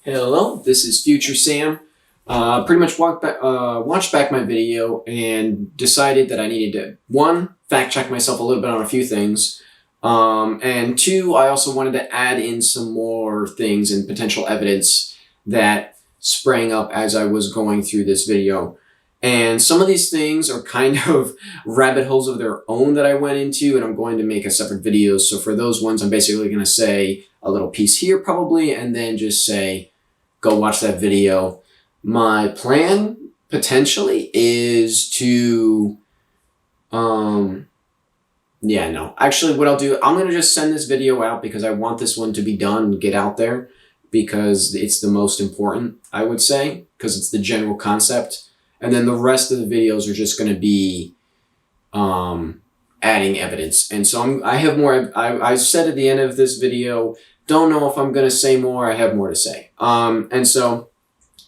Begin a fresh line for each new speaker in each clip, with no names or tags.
Hello, this is Future Sam. Pretty much watched back my video and decided that I needed to, one, fact check myself a little bit on a few things, and two, I also wanted to add in some more things and potential evidence that sprang up as I was going through this video. And some of these things are kind of rabbit holes of their own that I went into, and I'm going to make a separate video. So for those ones, I'm basically going to say a little piece here probably, and then just say, go watch that video. My plan potentially is to, actually what I'll do, I'm going to just send this video out because I want this one to be done and get out there because it's the most important, I would say, because it's the general concept. And then the rest of the videos are just going to be, adding evidence. And so I have more, I said at the end of this video, don't know if I'm going to say more. I have more to say. And so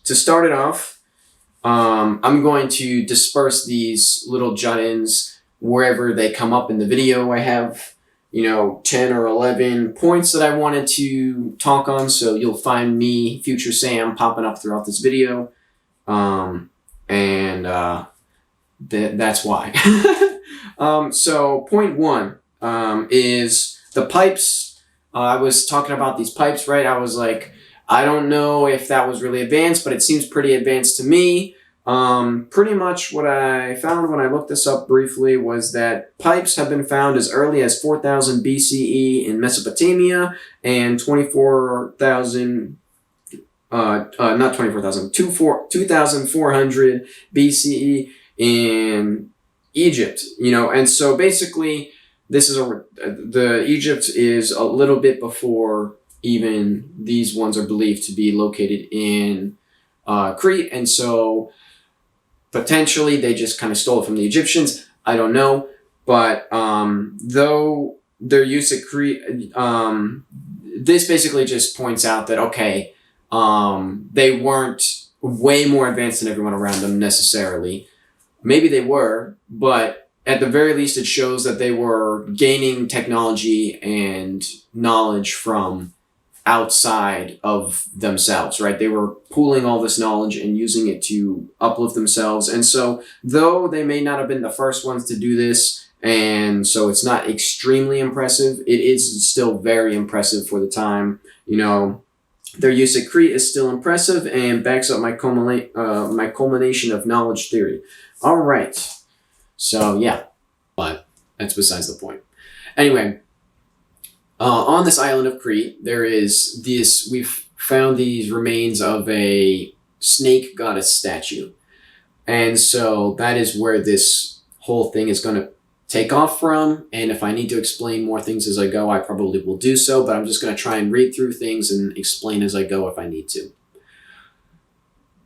to start it off, I'm going to disperse these little jut-ins wherever they come up in the video. I have, 10 or 11 points that I wanted to talk on. So you'll find me, Future Sam, popping up throughout this video. That's why. So point one is the pipes. I was talking about these pipes, right? I was like, I don't know if that was really advanced, but it seems pretty advanced to me. Pretty much what I found when I looked this up briefly was that pipes have been found as early as 4000 BCE in Mesopotamia and 24,000, not 24,000, 2,400 BCE in Egypt, and so basically this is the Egypt is a little bit before even these ones are believed to be located in Crete, and so potentially they just kind of stole it from the Egyptians. I don't know, but though their use of Crete, this basically just points out that okay, they weren't way more advanced than everyone around them necessarily. Maybe they were, but at the very least, it shows that they were gaining technology and knowledge from outside of themselves, right? They were pooling all this knowledge and using it to uplift themselves. And so, though they may not have been the first ones to do this, and so it's not extremely impressive, it is still very impressive for the time. Their use of Crete is still impressive and backs up my culmination of knowledge theory. All right. So, yeah, but that's besides the point. Anyway, on this island of Crete, we've found these remains of a snake goddess statue. And so that is where this whole thing is going to take off from. And if I need to explain more things as I go, I probably will do so, but I'm just going to try and read through things and explain as I go if I need to.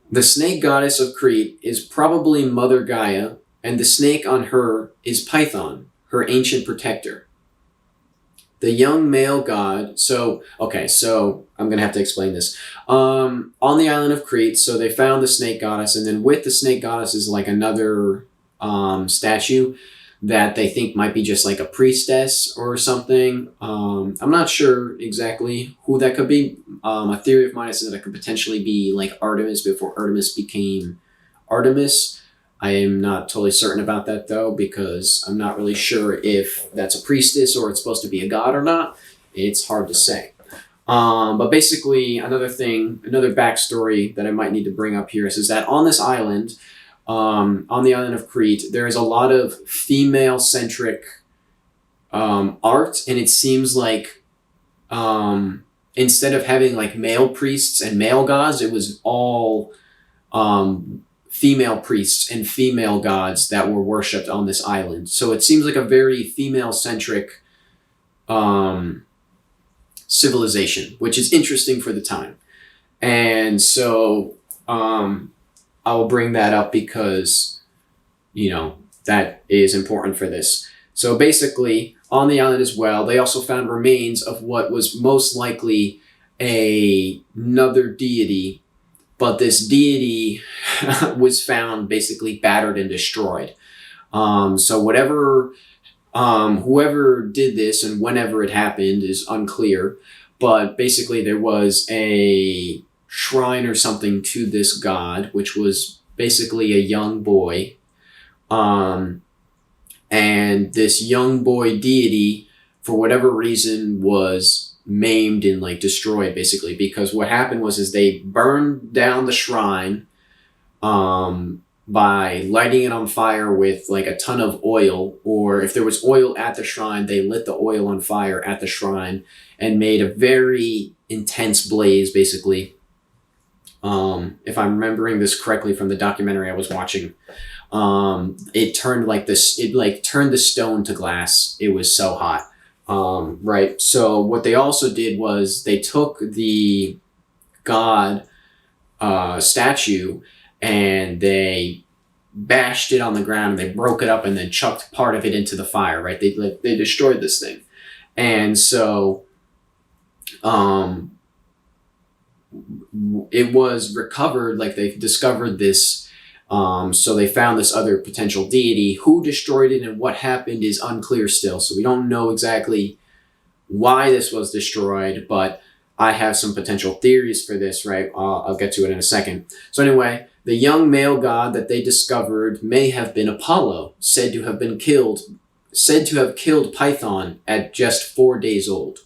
The snake goddess of Crete is probably Mother Gaia, and the snake on her is Python, her ancient protector. The young male god, so I'm going to have to explain this. On the island of Crete, so they found the snake goddess, and then with the snake goddess is like another statue that they think might be just like a priestess or something. I'm not sure exactly who that could be. A theory of mine is that it could potentially be like Artemis before Artemis became Artemis. I am not totally certain about that though, because I'm not really sure if that's a priestess or it's supposed to be a god or not. It's hard to say. But basically, another backstory that I might need to bring up here is that on this island, on the island of Crete, there is a lot of female-centric art, and it seems like instead of having like male priests and male gods, it was all female priests and female gods that were worshipped on this island. So it seems like a very female-centric civilization, which is interesting for the time. And so I will bring that up because, that is important for this. So basically, on the island as well, they also found remains of what was most likely another deity, but this deity was found basically battered and destroyed. So whoever did this and whenever it happened is unclear, but basically there was a shrine or something to this god, which was basically a young boy. And this young boy deity, for whatever reason, was maimed and like destroyed, basically, because what happened was they burned down the shrine by lighting it on fire with like a ton of oil, or if there was oil at the shrine, they lit the oil on fire at the shrine and made a very intense blaze, basically. If I'm remembering this correctly from the documentary I was watching, it turned like this, it like turned the stone to glass. It was so hot. Right. So what they also did was they took the god statue and they bashed it on the ground, and they broke it up and then chucked part of it into the fire, right? They destroyed this thing. And so it was recovered, like they discovered this. So they found this other potential deity. Who destroyed it and what happened is unclear still. So we don't know exactly why this was destroyed, but I have some potential theories for this, right? I'll get to it in a second. So anyway, the young male god that they discovered may have been Apollo, said to have killed Python at just 4 days old,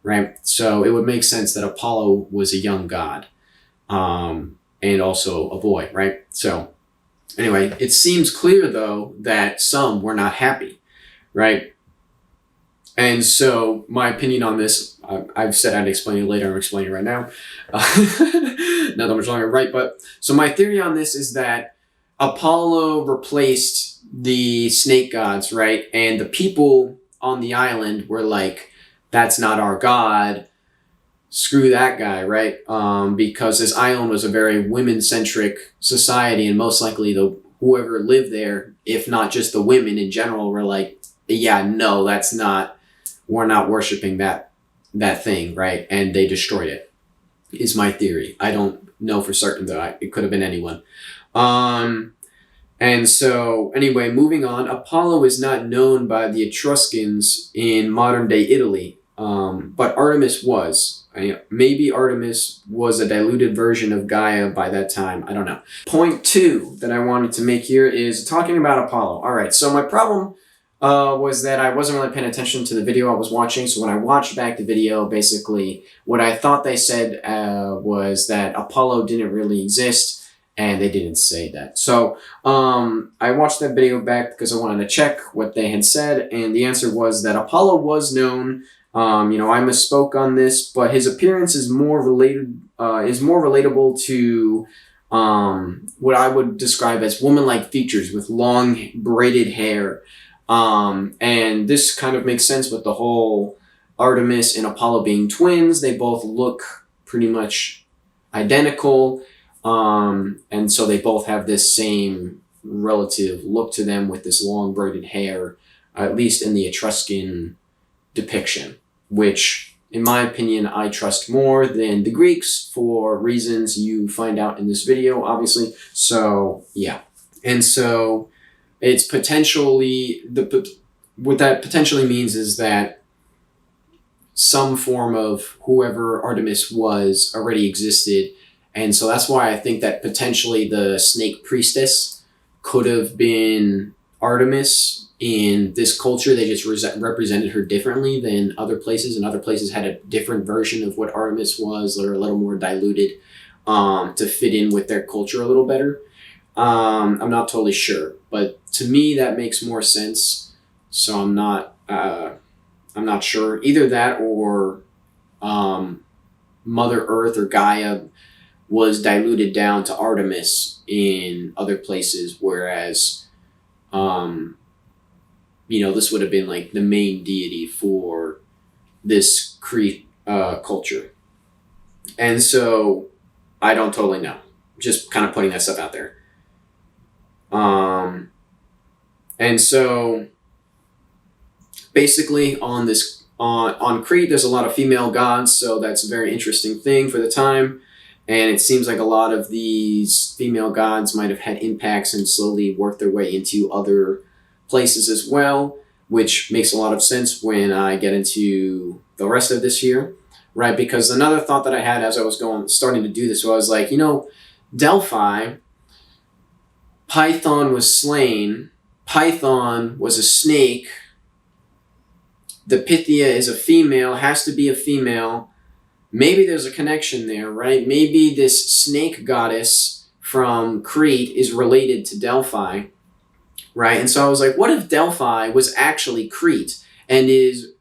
right? So it would make sense that Apollo was a young god, and also a boy, right? So anyway, it seems clear, though, that some were not happy, right? And so my opinion on this, I've said I'd explain it later. I'm explaining it right now. Not that much longer, right? But so my theory on this is that Apollo replaced the snake gods, right? And the people on the island were like, that's not our god. Screw that guy, right? Because this island was a very women-centric society, and most likely whoever lived there, if not just the women in general, were like, yeah, no, we're not worshiping that thing, right? And they destroyed it, is my theory. I don't know for certain, though. It could have been anyone. And so, anyway, moving on, Apollo is not known by the Etruscans in modern-day Italy, but Artemis was. Maybe Artemis was a diluted version of Gaia by that time. I don't know. Point 2 that I wanted to make here is talking about Apollo. All right, so my problem was that I wasn't really paying attention to the video I was watching. So when I watched back the video, basically what I thought they said was that Apollo didn't really exist, and they didn't say that. So I watched that video back because I wanted to check what they had said, and the answer was that Apollo was known. I misspoke on this, but his appearance is more relatable to what I would describe as woman-like features with long braided hair. And this kind of makes sense with the whole Artemis and Apollo being twins. They both look pretty much identical. And so they both have this same relative look to them with this long braided hair, at least in the Etruscan depiction, which, in my opinion, I trust more than the Greeks for reasons you find out in this video, obviously. So, yeah. And so it's potentially, what that potentially means is that some form of whoever Artemis was already existed. And so that's why I think that potentially the snake priestess could have been Artemis in this culture. They just represented her differently than other places, and other places had a different version of what Artemis was, or a little more diluted to fit in with their culture a little better. I'm not totally sure, but to me that makes more sense. So I'm not sure. Either that or Mother Earth or Gaia was diluted down to Artemis in other places, whereas this would have been like the main deity for this Crete culture. And so I don't totally know. Just kind of putting that stuff out there. And so basically on Crete, there's a lot of female gods, so that's a very interesting thing for the time. And it seems like a lot of these female gods might have had impacts and slowly worked their way into other places as well, which makes a lot of sense when I get into the rest of this here. right? Because another thought that I had as I was starting to do this was like, Delphi, Python was slain. Python was a snake. The Pythia is a female, has to be a female. Maybe there's a connection there, right? Maybe this snake goddess from Crete is related to Delphi, right? And so I was like, what if Delphi was actually Crete and is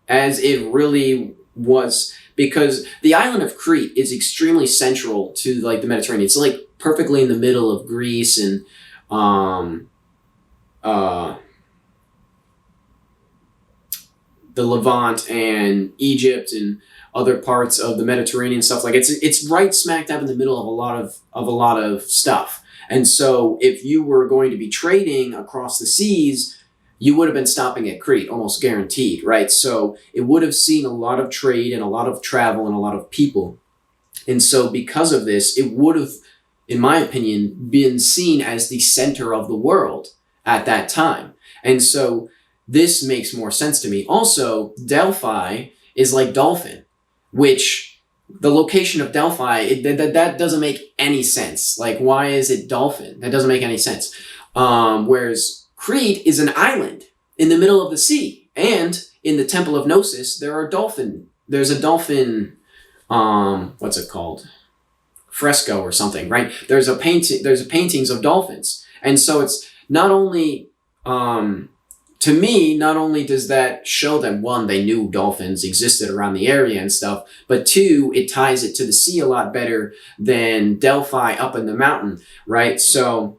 as it really was? Because the island of Crete is extremely central to like the Mediterranean. It's like perfectly in the middle of Greece and the Levant and Egypt and other parts of the Mediterranean stuff. Like it's right smack dab in the middle of a lot of stuff. And so if you were going to be trading across the seas, you would have been stopping at Crete, almost guaranteed, right? So it would have seen a lot of trade and a lot of travel and a lot of people. And so because of this, it would have, in my opinion, been seen as the center of the world at that time. And so this makes more sense to me. Also, Delphi is like dolphin, which the location of Delphi, that doesn't make any sense. Like, why is it dolphin? That doesn't make any sense. Whereas Crete is an island in the middle of the sea. And in the Temple of Gnosis, there's a dolphin, what's it called? Fresco or something, right? There's paintings of dolphins. And so it's not only, to me, not only does that show that, one, they knew dolphins existed around the area and stuff, but two, it ties it to the sea a lot better than Delphi up in the mountain, right? So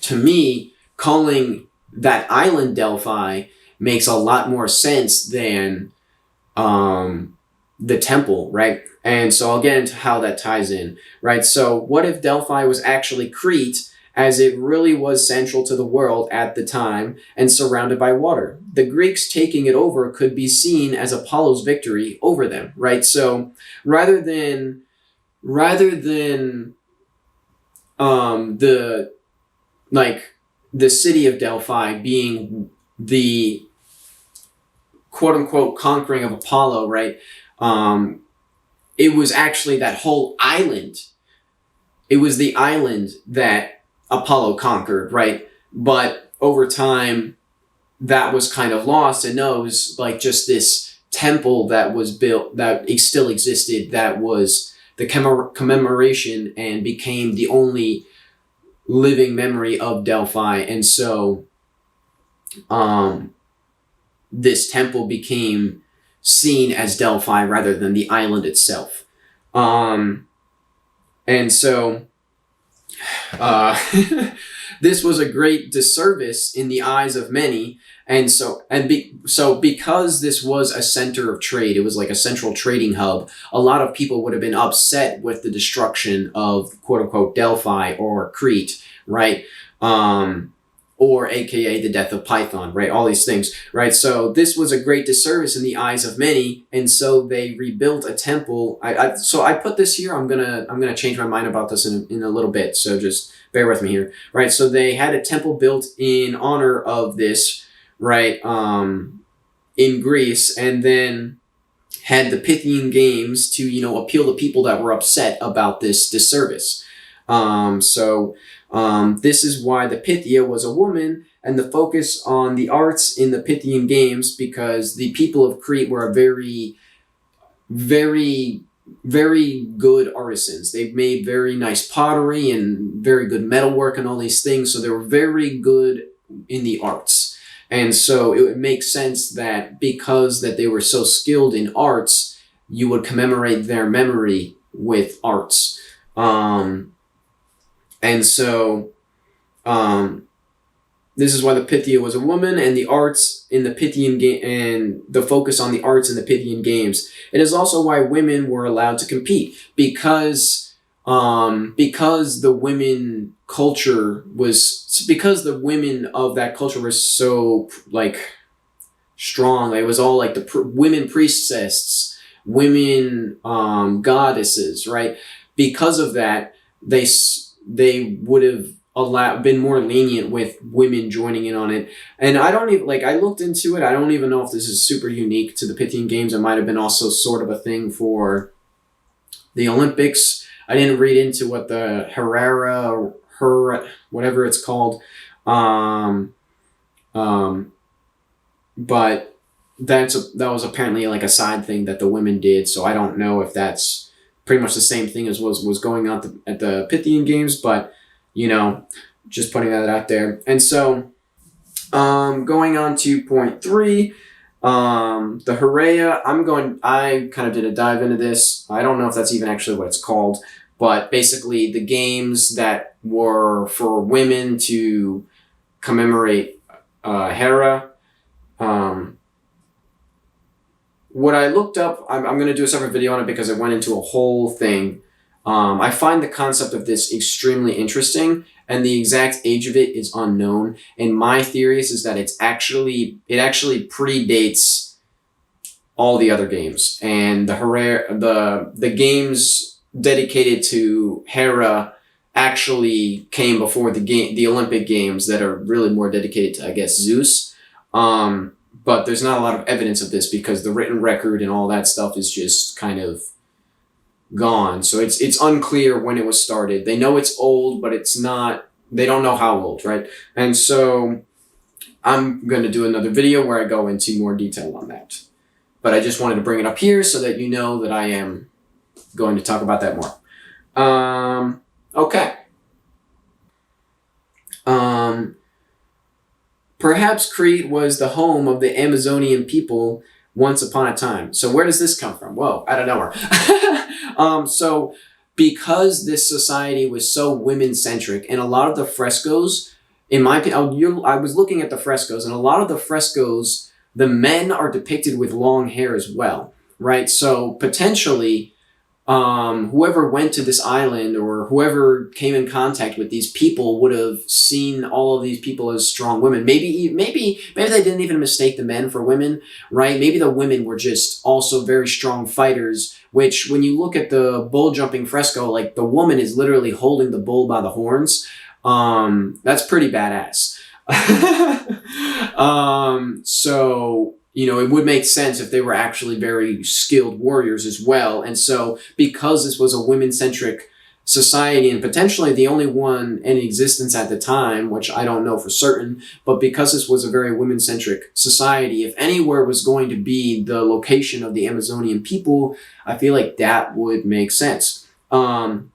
to me, calling that island Delphi makes a lot more sense than the temple, right? And so I'll get into how that ties in, right? So what if Delphi was actually Crete, as it really was central to the world at the time and surrounded by water? The Greeks taking it over could be seen as Apollo's victory over them, right? So rather than the city of Delphi being the quote unquote conquering of Apollo, right? It was actually that whole island. It was the island that Apollo conquered, right? But over time, that was kind of lost, and no, it was like just this temple that was built, that still existed, that was the commemoration and became the only living memory of Delphi. And so this temple became seen as Delphi rather than the island itself. And so this was a great disservice in the eyes of many. And so because this was a center of trade, it was like a central trading hub, a lot of people would have been upset with the destruction of quote unquote Delphi or Crete, right? Or AKA the death of Python, right? All these things, right? So this was a great disservice in the eyes of many, and so they rebuilt a temple. So I put this here. I'm gonna change my mind about this in a little bit. So just bear with me here, right? So they had a temple built in honor of this, right? In Greece, and then had the Pythian Games to appeal to people that were upset about this disservice. This is why the Pythia was a woman, and the focus on the arts in the Pythian Games, because the people of Crete were a very, very, very good artisans. They made very nice pottery and very good metalwork and all these things, so they were very good in the arts. And so it would make sense that because that they were so skilled in arts, you would commemorate their memory with arts. And so, this is why the Pythia was a woman, and the arts in the Pythian game, and the focus on the arts in the Pythian Games. It is also why women were allowed to compete, because the women of that culture were so like strong. It was all like the women priestesses, women goddesses, right? Because of that, they would have been more lenient with women joining in on it. And I don't even, like, I looked into it. I don't even know if this is super unique to the Pythian Games. It might have been also sort of a thing for the Olympics. I didn't read into what the whatever it's called. But that was apparently like a side thing that the women did. So I don't know if that's pretty much the same thing as was going on at the Pythian Games, but just putting that out there. And so, going on to point 3, the Heraea. I kind of did a dive into this. I don't know if that's even actually what it's called, but basically the games that were for women to commemorate Hera. What I looked up, I'm going to do a separate video on it because it went into a whole thing. I find the concept of this extremely interesting, and the exact age of it is unknown. And my theory is that it actually predates all the other games, and the games dedicated to Hera actually came before the Olympic Games that are really more dedicated to, I guess, Zeus. But there's not a lot of evidence of this because the written record and all that stuff is just kind of gone. So it's unclear when it was started. They know it's old, but it's not, they don't know how old, right? And so I'm going to do another video where I go into more detail on that. But I just wanted to bring it up here so that you know that I am going to talk about that more. Okay. Perhaps Crete was the home of the Amazonian people once upon a time. So where does this come from? Whoa, out of nowhere. So because this society was so women-centric, and a lot of the frescoes, in my opinion, I was looking at the frescoes, and a lot of the frescoes, the men are depicted with long hair as well, right? So potentially, whoever went to this island or whoever came in contact with these people would have seen all of these people as strong women. Maybe they didn't even mistake the men for women, right? Maybe the women were just also very strong fighters, which when you look at the bull jumping fresco, like the woman is literally holding the bull by the horns. That's pretty badass. So, it would make sense if they were actually very skilled warriors as well. And so because this was a women-centric society and potentially the only one in existence at the time, which I don't know for certain, but because this was a very women-centric society, if anywhere was going to be the location of the Amazonian people, I feel like that would make sense. And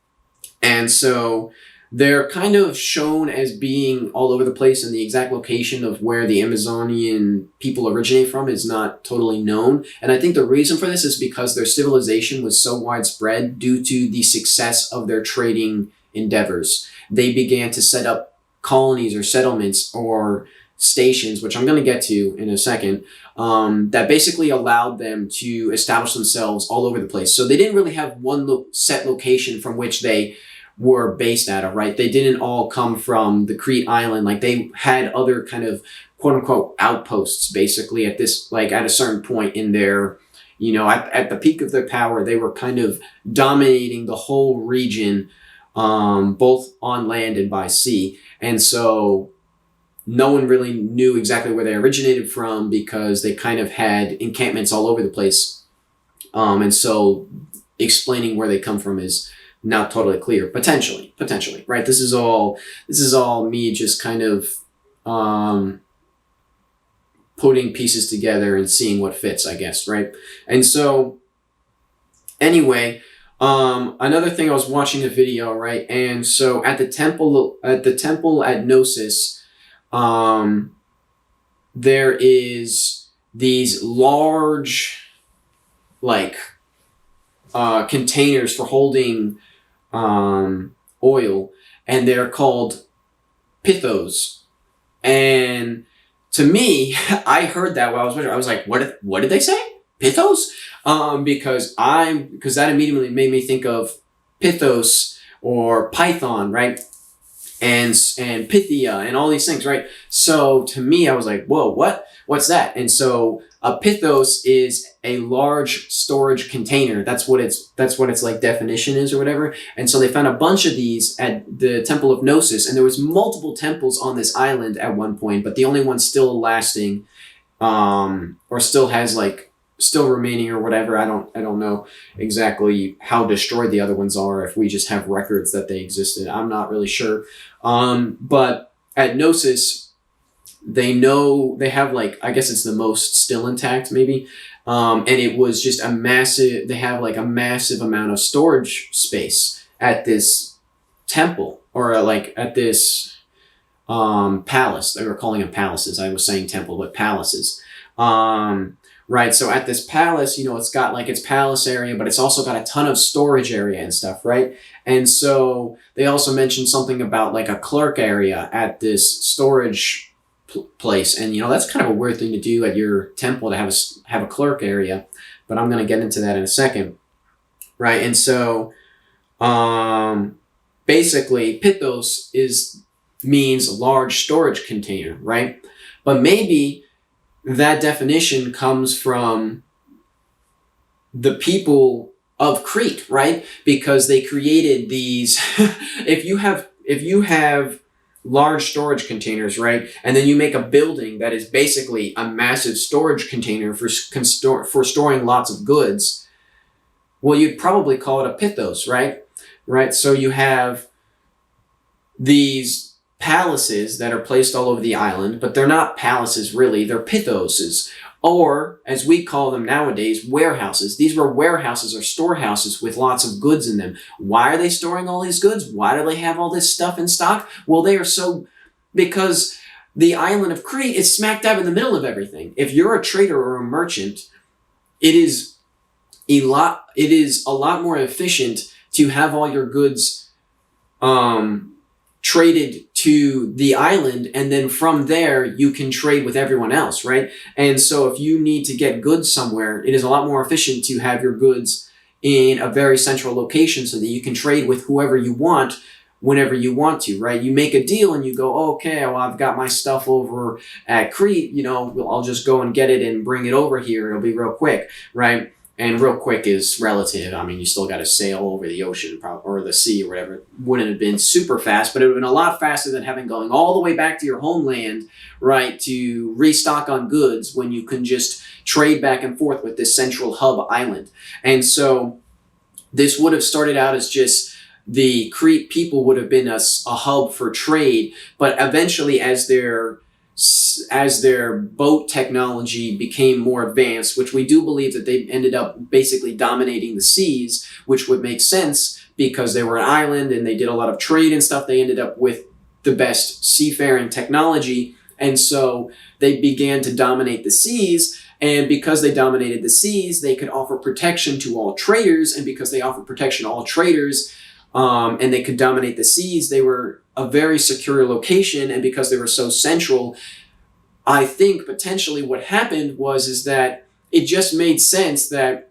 so they're kind of shown as being all over the place, and the exact location of where the Amazonian people originate from is not totally known. And I think the reason for this is because their civilization was so widespread due to the success of their trading endeavors. They began to set up colonies or settlements or stations, which I'm going to get to in a second, that basically allowed them to establish themselves all over the place. So they didn't really have one set location from which they were based out of, right? They didn't all come from the Crete island. Like they had other kind of quote unquote outposts basically at this, like at a certain point in their, at the peak of their power, they were kind of dominating the whole region, both on land and by sea. And so no one really knew exactly where they originated from because they kind of had encampments all over the place. And so explaining where they come from is not totally clear. Potentially, right? This is all me just kind of putting pieces together and seeing what fits, I guess, right? And so anyway, another thing, I was watching a video, right? And so at the temple at Gnosis, there is these large containers for holding oil, and they're called pithos. And to me, I heard that while I was watching. I was like, what did they say? Pithos? Because that immediately made me think of Pythos or Python, right? And Pythia and all these things, right? So to me, I was like, whoa, what's that? And so A pithos is a large storage container. That's what its like definition is or whatever. And so they found a bunch of these at the Temple of Gnosis, and there was multiple temples on this island at one point, but the only one still lasting, or still has like still remaining or whatever. I don't know exactly how destroyed the other ones are, if we just have records that they existed. I'm not really sure. But at Gnosis, they have like, I guess it's the most still intact maybe. And it was just they have like a massive amount of storage space at this temple, or like at this palace. They were calling them palaces. I was saying temple, but palaces. Right. So at this palace, it's got like its palace area, but it's also got a ton of storage area and stuff. Right. And so they also mentioned something about like a clerk area at this storage place. And, that's kind of a weird thing to do at your temple, to have a clerk area, but I'm going to get into that in a second. Right. And so, basically pithos means large storage container. Right. But maybe that definition comes from the people of Crete, right? Because they created these, if you have large storage containers, right? And then you make a building that is basically a massive storage container for storing lots of goods, well, you'd probably call it a pithos, right? Right. So you have these palaces that are placed all over the island, but they're not palaces really, they're pithoses, or as we call them nowadays, warehouses. These were warehouses or storehouses with lots of goods in them. Why are they storing all these goods? Why do they have all this stuff in stock? Well, because the island of Crete is smack dab in the middle of everything. If you're a trader or a merchant, it is a lot more efficient to have all your goods traded to the island, and then from there you can trade with everyone else, right? And so if you need to get goods somewhere, it is a lot more efficient to have your goods in a very central location so that you can trade with whoever you want whenever you want to, right? You make a deal and you go, oh, okay, well, I've got my stuff over at Crete, I'll just go and get it and bring it over here. It'll be real quick, right? And real quick is relative. I mean, you still got to sail over the ocean or the sea or whatever. It wouldn't have been super fast, but it would have been a lot faster than having going all the way back to your homeland, right, to restock on goods when you can just trade back and forth with this central hub island. And so this would have started out as just the Crete people would have been a hub for trade, but eventually as their boat technology became more advanced, which we do believe that they ended up basically dominating the seas, which would make sense because they were an island and they did a lot of trade and stuff. They ended up with the best seafaring technology. And so they began to dominate the seas. And because they dominated the seas, they could offer protection to all traders. And because they offered protection to all traders, and they could dominate the seas, they were a very secure location. And because they were so central, I think potentially what happened is that it just made sense that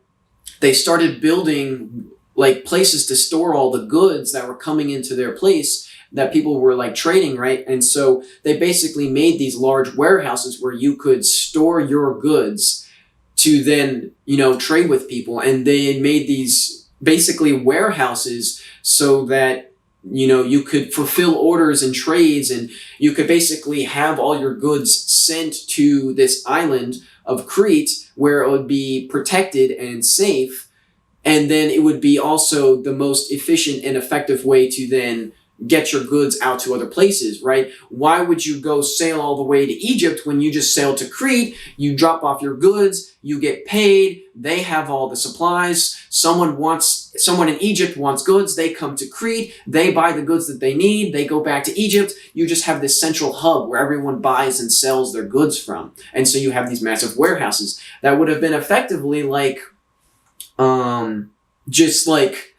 they started building like places to store all the goods that were coming into their place that people were like trading, right? And so they basically made these large warehouses where you could store your goods to then, trade with people. And they made these basically warehouses so that you could fulfill orders and trades, and you could basically have all your goods sent to this island of Crete where it would be protected and safe. And then it would be also the most efficient and effective way to then get your goods out to other places, right? Why would you go sail all the way to Egypt when you just sail to Crete? You drop off your goods, you get paid, they have all the supplies. Someone in Egypt wants goods, they come to Crete, they buy the goods that they need, they go back to Egypt. You just have this central hub where everyone buys and sells their goods from. And so you have these massive warehouses that would have been effectively like, just like,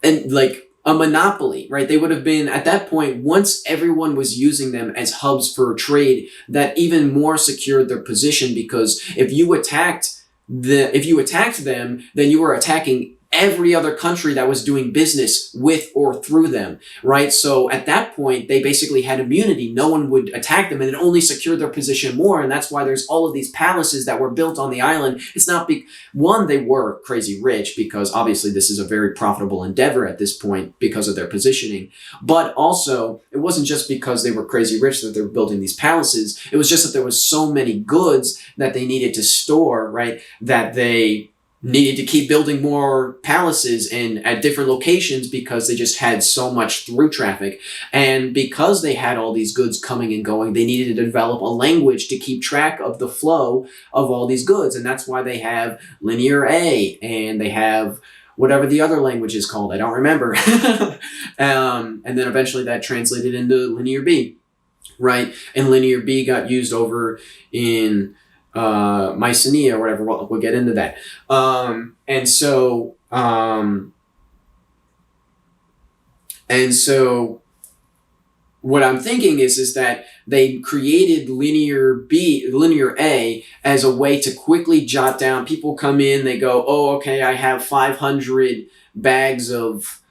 and like, a monopoly, right? They would have been, at that point, once everyone was using them as hubs for trade, that even more secured their position, because if you attacked them, then you were attacking every other country that was doing business with or through them, right? So at that point, they basically had immunity. No one would attack them, and it only secured their position more. And that's why there's all of these palaces that were built on the island. It's not one, they were crazy rich, because obviously this is a very profitable endeavor at this point because of their positioning. But also, it wasn't just because they were crazy rich that they were building these palaces. It was just that there was so many goods that they needed to store, right? That they needed to keep building more palaces and at different locations because they just had so much through traffic. And because they had all these goods coming and going, they needed to develop a language to keep track of the flow of all these goods. And that's why they have Linear A, and they have whatever the other language is called. I don't remember. And then eventually that translated into Linear B, right? And Linear B got used over in Mycenae or whatever. We'll get into that. And so what I'm thinking is that they created Linear A as a way to quickly jot down. People come in, they go, oh, okay, I have 500 bags of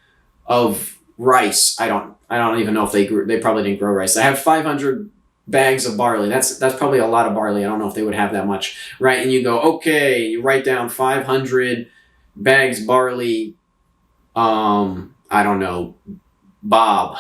rice. I don't even know if they probably didn't grow rice. I have 500 bags of barley. That's probably a lot of barley. I don't know if they would have that much, right? And you go, okay, you write down 500 bags barley. I don't know. Bob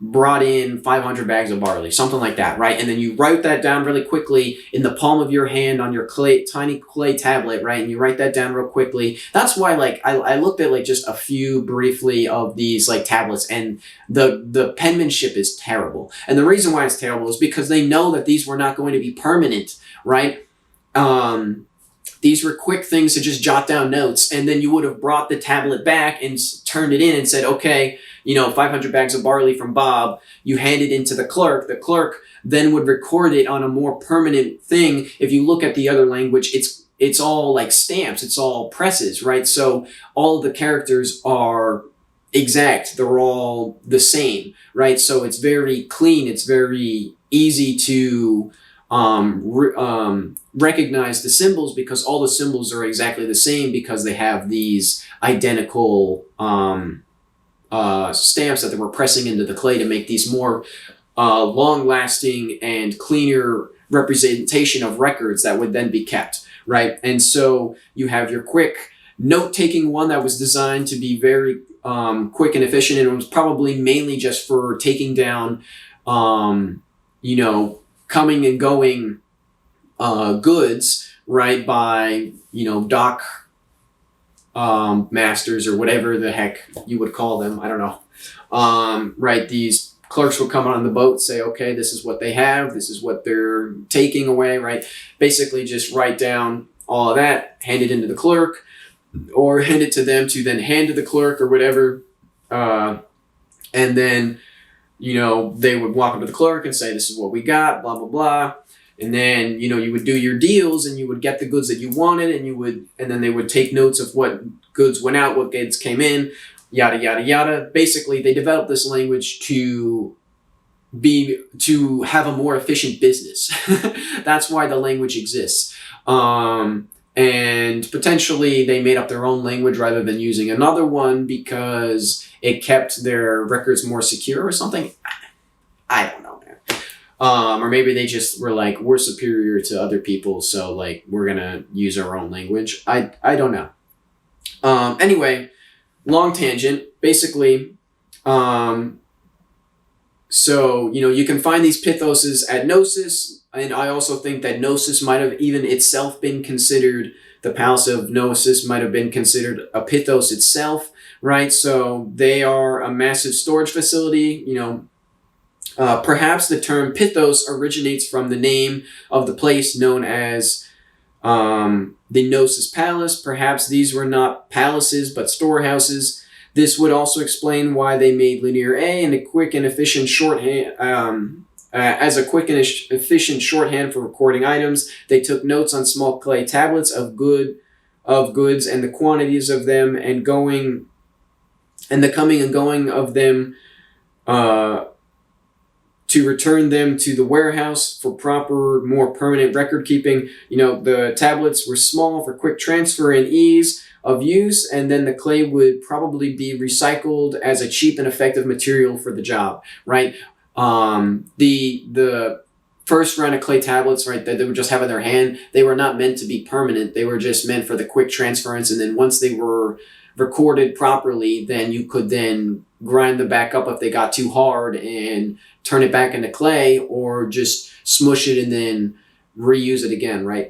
brought in 500 bags of barley, something like that, right? And then you write that down really quickly in the palm of your hand on your tiny clay tablet, right? And you write that down real quickly. That's why, like, I looked at like just a few briefly of these like tablets, and the penmanship is terrible. And the reason why it's terrible is because they know that these were not going to be permanent, right? These were quick things to just jot down notes, and then you would have brought the tablet back and turned it in and said, okay, 500 bags of barley from Bob. You hand it into the clerk. The clerk then would record it on a more permanent thing. If you look at the other language, it's all like stamps. It's all presses, right? So all of the characters are exact. They're all the same, right? So it's very clean. It's very easy to recognize the symbols, because all the symbols are exactly the same, because they have these identical stamps that they were pressing into the clay to make these more long-lasting and cleaner representation of records that would then be kept, right? And so you have your quick note-taking one that was designed to be very quick and efficient, and it was probably mainly just for taking down coming and going goods, right, by, dock masters or whatever the heck you would call them. I don't know. Right, these clerks would come on the boat, say, okay, this is what they have, this is what they're taking away, right? Basically just write down all of that, hand it into the clerk, or hand it to them to then hand to the clerk or whatever. And then they would walk up to the clerk and say, this is what we got, blah, blah, blah. And then, you would do your deals, and you would get the goods that you wanted, and then they would take notes of what goods went out, what goods came in, yada, yada, yada. Basically, they developed this language to have a more efficient business. That's why the language exists. And potentially they made up their own language rather than using another one because it kept their records more secure or something. I don't know, man. Or maybe they just were like, we're superior to other people, so like we're gonna use our own language. I don't know. Anyway, long tangent. Basically, so you can find these pithoses at Gnosis. And I also think that Gnosis might have even itself been considered, the Palace of Gnosis might have been considered a pithos itself, right? So they are a massive storage facility. Perhaps the term pithos originates from the name of the place known as the Gnosis Palace. Perhaps these were not palaces but storehouses. This would also explain why they made Linear A and a quick and efficient shorthand. As a quick and efficient shorthand for recording items, they took notes on small clay tablets of goods and the quantities of them and the coming and going of them to return them to the warehouse for proper, more permanent record keeping. The tablets were small for quick transfer and ease of use, and then the clay would probably be recycled as a cheap and effective material for the job, right? The first round of clay tablets, right, that they would just have in their hand, they were not meant to be permanent. They were just meant for the quick transference, and then once they were recorded properly, then you could then grind them back up if they got too hard and turn it back into clay, or just smush it and then reuse it again, right?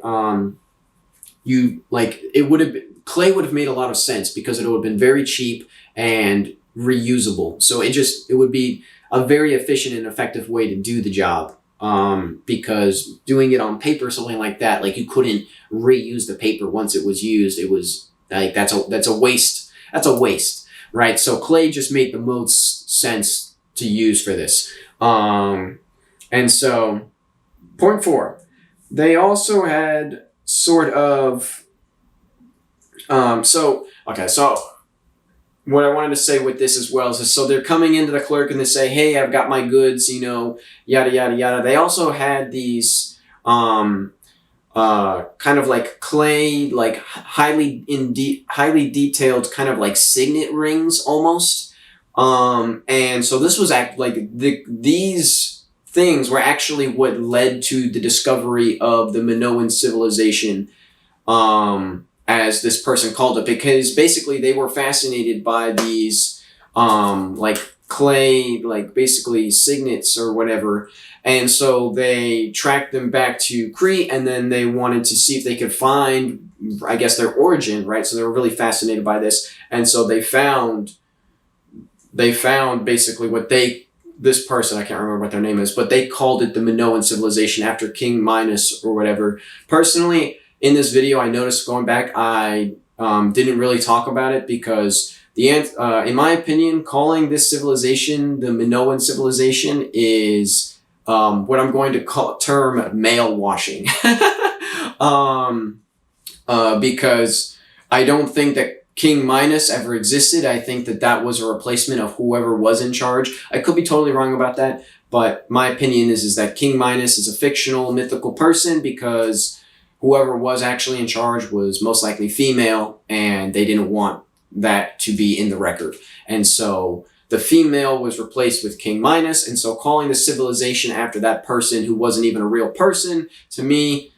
Clay would have made a lot of sense because it would have been very cheap and reusable. So it would be a very efficient and effective way to do the job. Because doing it on paper, something like that, like you couldn't reuse the paper once it was used. It was like, that's a waste. That's a waste, right? So clay just made the most sense to use for this. And so point 4, they also had sort of, so what I wanted to say with this as well is, so they're coming into the clerk and they say, hey, I've got my goods, yada, yada, yada. They also had these, kind of like clay, like highly detailed kind of like signet rings almost. And so this was these things were actually what led to the discovery of the Minoan civilization, as this person called it, because basically they were fascinated by these, like clay, like basically signets or whatever. And so they tracked them back to Crete, and then they wanted to see if they could find, I guess, their origin, right? So they were really fascinated by this. And so they found basically this person, I can't remember what their name is, but they called it the Minoan civilization after King Minos or whatever. Personally, in this video, I noticed going back, I didn't really talk about it because in my opinion, calling this civilization the Minoan civilization is what I'm going to term male washing. Because I don't think that King Minos ever existed. I think that was a replacement of whoever was in charge. I could be totally wrong about that, but my opinion is that King Minos is a fictional, mythical person because whoever was actually in charge was most likely female, and they didn't want that to be in the record. And so the female was replaced with King Minos, and so calling the civilization after that person who wasn't even a real person, to me,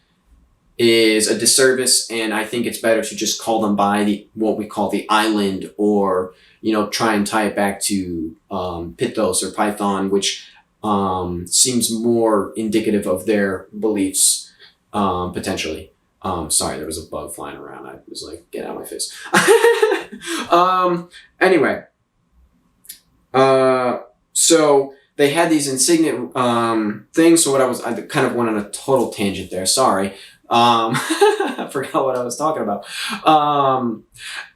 is a disservice, and I think it's better to just call them by what we call the island, or, try and tie it back to Pythos or Python, which seems more indicative of their beliefs. Potentially. Sorry, there was a bug flying around. I was like, get out of my face. Anyway. So they had these insigniate, things. So I kind of went on a total tangent there. Sorry. I forgot what I was talking about.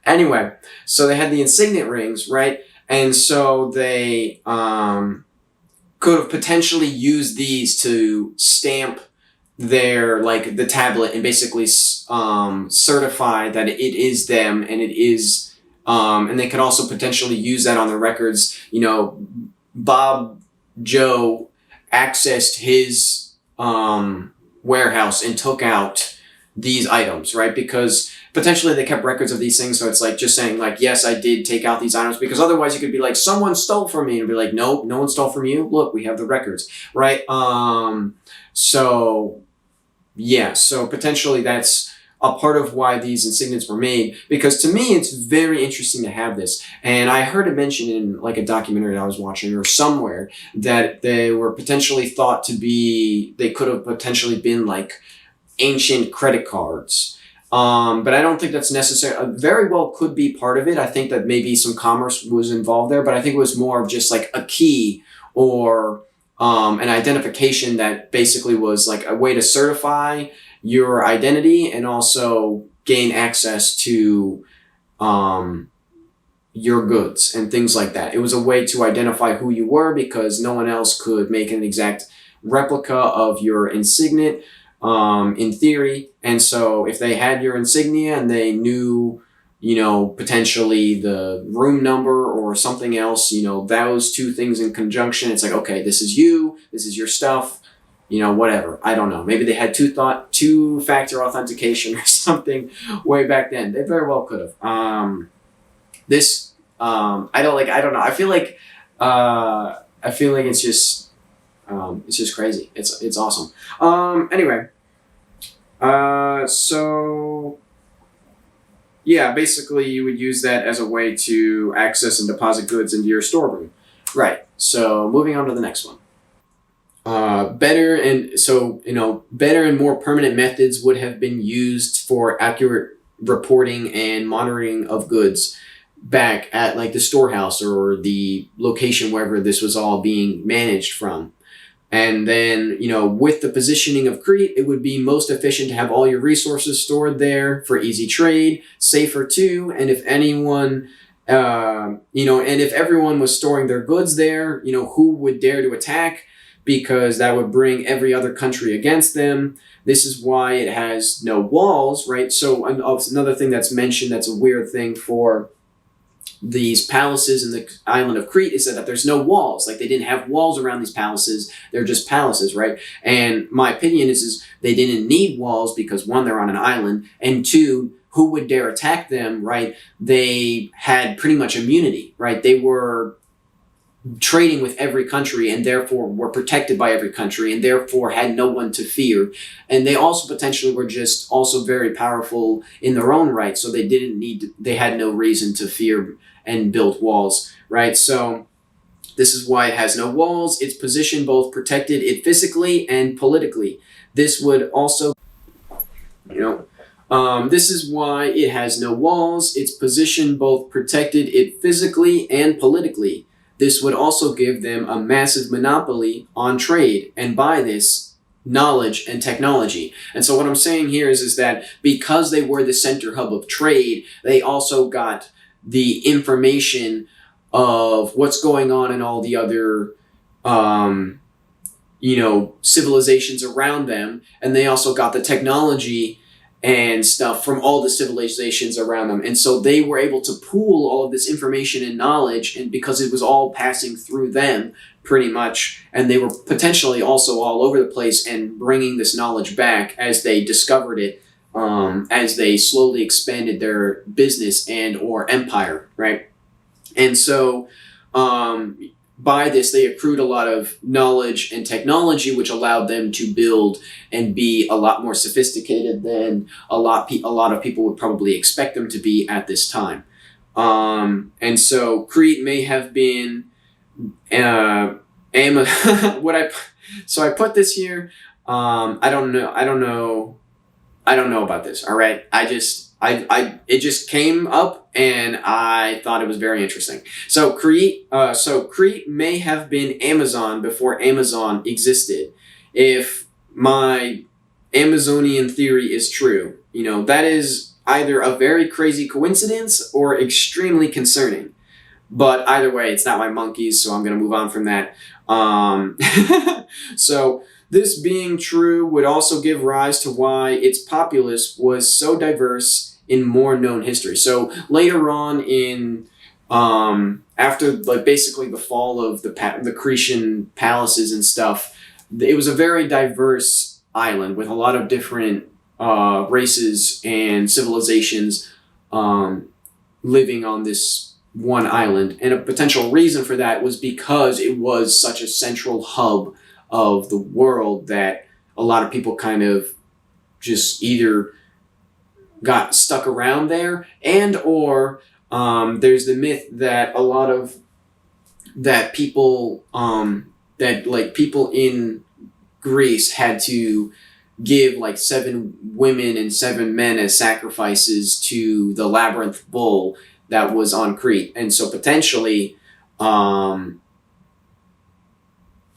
Anyway, so they had the insigniate rings, right? And so they, could have potentially used these to stamp the tablet and basically certify that it is them, and it is, and they could also potentially use that on the records. Bob Joe accessed his warehouse and took out these items, right? Because potentially they kept records of these things, so it's like just saying like, yes, I did take out these items, because otherwise you could be like, someone stole from me, and be like, no, no one stole from you. Look, we have the records, right? So yeah, so potentially that's a part of why these insignias were made, because to me it's very interesting to have this. And I heard it mentioned in like a documentary that I was watching or somewhere that they were potentially thought to be, they could have potentially been like ancient credit cards. But I don't think that's necessary. Very well could be part of it. I think that maybe some commerce was involved there, but I think it was more of just like a key or an identification that basically was like a way to certify your identity and also gain access to your goods and things like that. It was a way to identify who you were, because no one else could make an exact replica of your insignia, in theory. And so if they had your insignia and they knew potentially the room number or something else, those two things in conjunction. It's like, okay, this is you, this is your stuff, whatever. I don't know. Maybe they had two-factor authentication or something way back then. They very well could have. I don't know. I feel like it's just crazy. It's awesome. Anyway, so yeah, basically you would use that as a way to access and deposit goods into your storeroom. Right. So moving on to the next one. Better and more permanent methods would have been used for accurate reporting and monitoring of goods back at like the storehouse or the location wherever this was all being managed from. And then, with the positioning of Crete, it would be most efficient to have all your resources stored there for easy trade, safer too. And if anyone, and if everyone was storing their goods there, who would dare to attack? Because that would bring every other country against them. This is why it has no walls, right? So another thing that's mentioned that's a weird thing for these palaces in the island of Crete is that there's no walls. Like, they didn't have walls around these palaces. They're just palaces, right? And my opinion is they didn't need walls because, one, they're on an island, and two, who would dare attack them, right? They had pretty much immunity, right? They were trading with every country and therefore were protected by every country and therefore had no one to fear. And they also potentially were just also very powerful in their own right. So they had no reason to fear and build walls, right? So this is why it has no walls. Its position both protected it physically and politically. This would also, this is why it has no walls. Its position both protected it physically and politically. This would also give them a massive monopoly on trade, and by this, knowledge and technology. And so what I'm saying here is that because they were the center hub of trade, they also got the information of what's going on in all the other, civilizations around them, and they also got the technology and stuff from all the civilizations around them. And so they were able to pool all of this information and knowledge, and because it was all passing through them pretty much, and they were potentially also all over the place and bringing this knowledge back as they discovered it, as they slowly expanded their business and or empire, right? And so by this, they accrued a lot of knowledge and technology, which allowed them to build and be a lot more sophisticated than a lot of people would probably expect them to be at this time. And so Crete may have been I put this here. I don't know about this. All right. It just came up and I thought it was very interesting. So Crete may have been Amazon before Amazon existed. If my Amazonian theory is true, that is either a very crazy coincidence or extremely concerning. But either way, it's not my monkeys, so I'm going to move on from that. So this being true would also give rise to why its populace was so diverse in more known history. So later on in, after basically the fall of the Cretan palaces and stuff, it was a very diverse island with a lot of different races and civilizations living on this one island. And a potential reason for that was because it was such a central hub of the world that a lot of people kind of just either got stuck around there, and or there's the myth that a lot of people in Greece had to give 7 women and 7 men as sacrifices to the labyrinth bull that was on Crete. And so potentially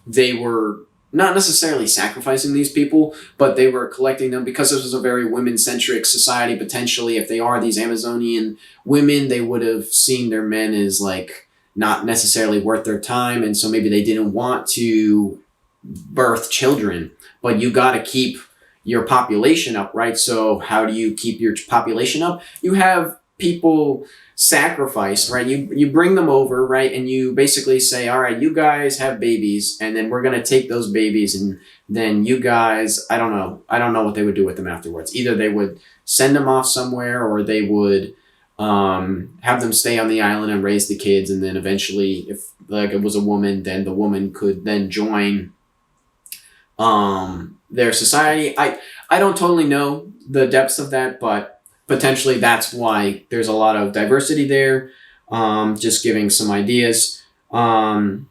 they were not necessarily sacrificing these people, but they were collecting them because this was a very women-centric society. Potentially, if they are these Amazonian women, they would have seen their men as not necessarily worth their time, and so maybe they didn't want to birth children. But you got to keep your population up, right? So how do you keep your population up? You have people sacrifice, right? You bring them over, right? And you basically say, all right, you guys have babies, and then we're going to take those babies, and then you guys, I don't know what they would do with them afterwards. Either they would send them off somewhere, or they would have them stay on the island and raise the kids, and then eventually, if like it was a woman, then the woman could then join their society. I don't totally know the depths of that, but potentially that's why there's a lot of diversity there. Just giving some ideas. And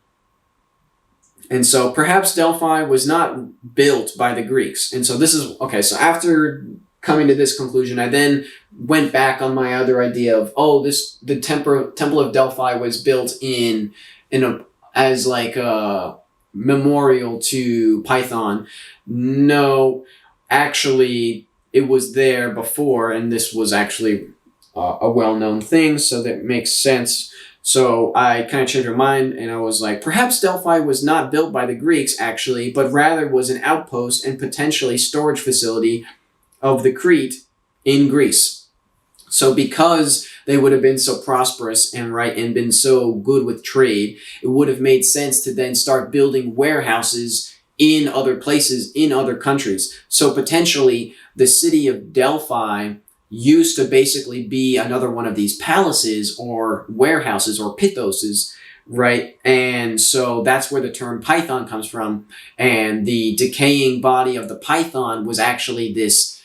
so perhaps Delphi was not built by the Greeks. And so this is, okay, so after coming to this conclusion, I then went back on my other idea of, the Temple of Delphi was built as like a memorial to Python. No, actually, it was there before, and this was actually a well-known thing, so that makes sense. So I kind of changed my mind, and I was like, perhaps Delphi was not built by the Greeks, actually, but rather was an outpost and potentially storage facility of the Crete in Greece. So because they would have been so prosperous and been so good with trade, it would have made sense to then start building warehouses in other places, in other countries. So potentially the city of Delphi used to basically be another one of these palaces or warehouses or pithoses, right? And so that's where the term Python comes from. And the decaying body of the Python was actually this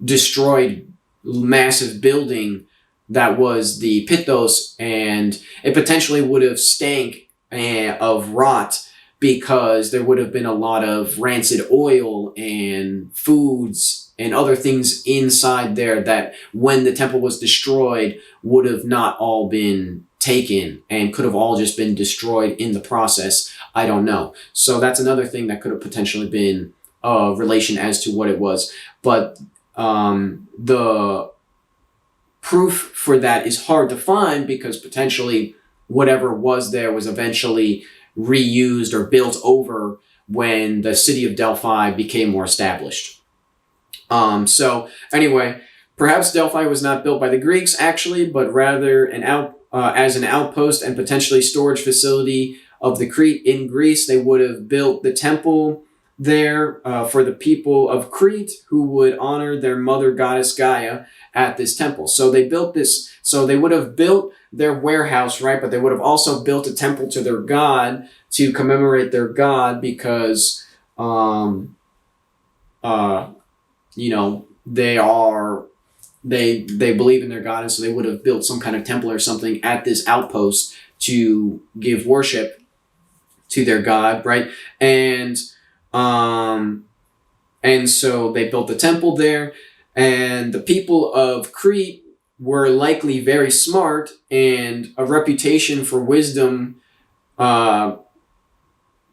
destroyed massive building that was the Pithos, and it potentially would have stank of rot, because there would have been a lot of rancid oil and foods and other things inside there that, when the temple was destroyed, would have not all been taken and could have all just been destroyed in the process. I don't know. So that's another thing that could have potentially been a relation as to what it was. But the proof for that is hard to find, because potentially whatever was there was eventually reused or built over when the city of Delphi became more established. So anyway, perhaps Delphi was not built by the Greeks actually, but rather as an outpost and potentially storage facility of the Crete in Greece. They would have built the temple there for the people of Crete, who would honor their mother goddess Gaia at this temple. So they built this, so they would have built their warehouse, right? But they would have also built a temple to their god to commemorate their god, because, they believe in their god, and so they would have built some kind of temple or something at this outpost to give worship to their god, right? And so they built the temple there, and the people of Crete were likely very smart, and a reputation for wisdom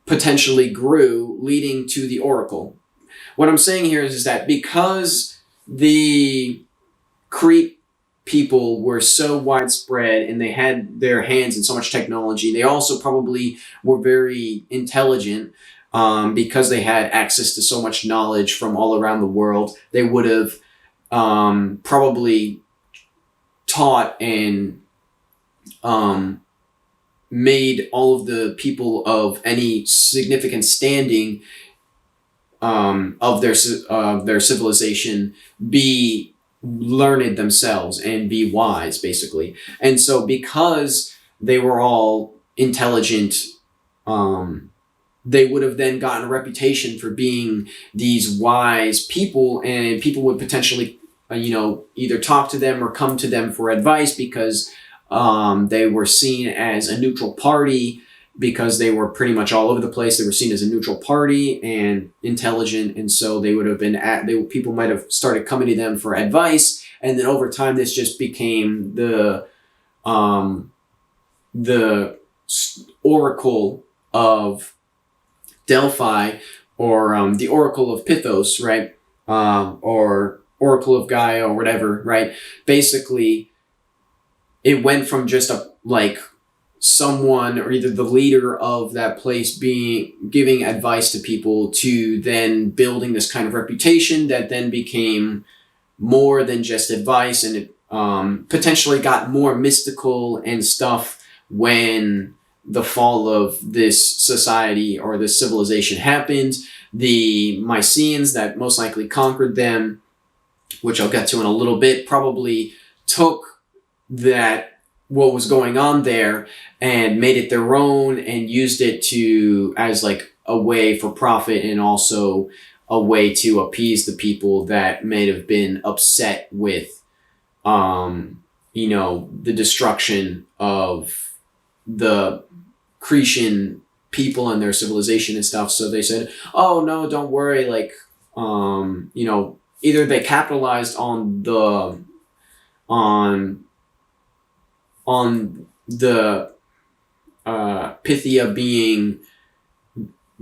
potentially grew, leading to the oracle. What I'm saying here is that because the Crete people were so widespread and they had their hands in so much technology, they also probably were very intelligent, because they had access to so much knowledge from all around the world. They would have probably taught and made all of the people of any significant standing of their civilization be learned themselves and be wise, basically. And so because they were all intelligent, they would have then gotten a reputation for being these wise people, and people would potentially either talk to them or come to them for advice, because they were seen as a neutral party, because they were pretty much all over the place. They were seen as a neutral party and intelligent, and so they would have been people might have started coming to them for advice, and then over time this just became the oracle of Delphi, or the oracle of Pithos, right? Or oracle of Gaia, or whatever, right? Basically, it went from just someone, or either the leader of that place, giving advice to people, to then building this kind of reputation that then became more than just advice, and it potentially got more mystical and stuff when the fall of this society or this civilization happened. The Mycenaeans that most likely conquered them, which I'll get to in a little bit, probably took that, what was going on there, and made it their own and used it to as like a way for profit, and also a way to appease the people that may have been upset with the destruction of the Cretan people and their civilization and stuff. So they said, oh no, don't worry, like either they capitalized on the Pythia being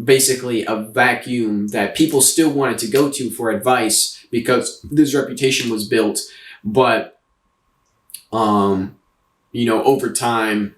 basically a vacuum that people still wanted to go to for advice because this reputation was built, but over time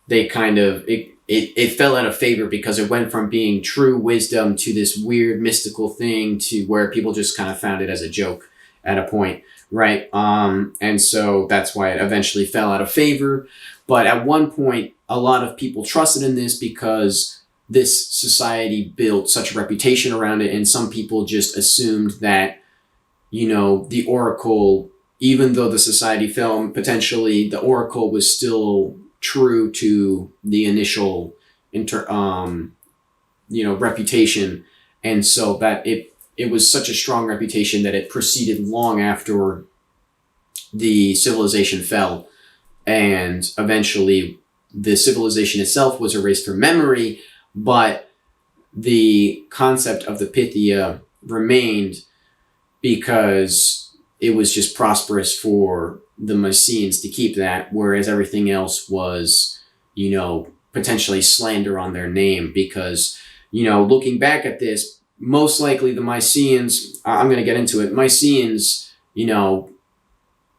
they kind of it fell out of favor because it went from being true wisdom to this weird mystical thing to where people just kind of found it as a joke at a point, right? And so that's why it eventually fell out of favor. But at one point, a lot of people trusted in this because this society built such a reputation around it, and some people just assumed that, the oracle, even though the society fell, potentially the oracle was still true to the initial reputation, and so that it was such a strong reputation that it proceeded long after the civilization fell, and eventually the civilization itself was erased from memory, but the concept of the Pythia remained because it was just prosperous for the Mycenaeans to keep that, whereas everything else was, potentially slander on their name. Because, looking back at this, most likely the Mycenaeans, I'm going to get into it, Mycenaeans,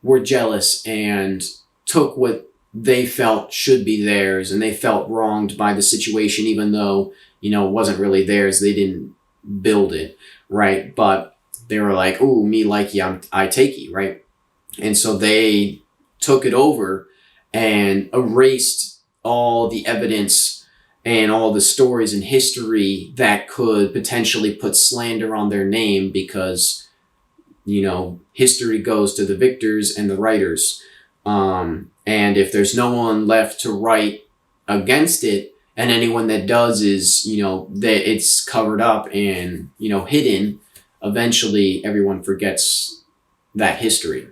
were jealous and took what they felt should be theirs, and they felt wronged by the situation, even though, it wasn't really theirs. They didn't build it, right? But they were like, "Ooh, me like you, I take you," right? And so they took it over and erased all the evidence and all the stories and history that could potentially put slander on their name, because, history goes to the victors and the writers. And if there's no one left to write against it, and anyone that does is, that it's covered up and, hidden, eventually everyone forgets that history.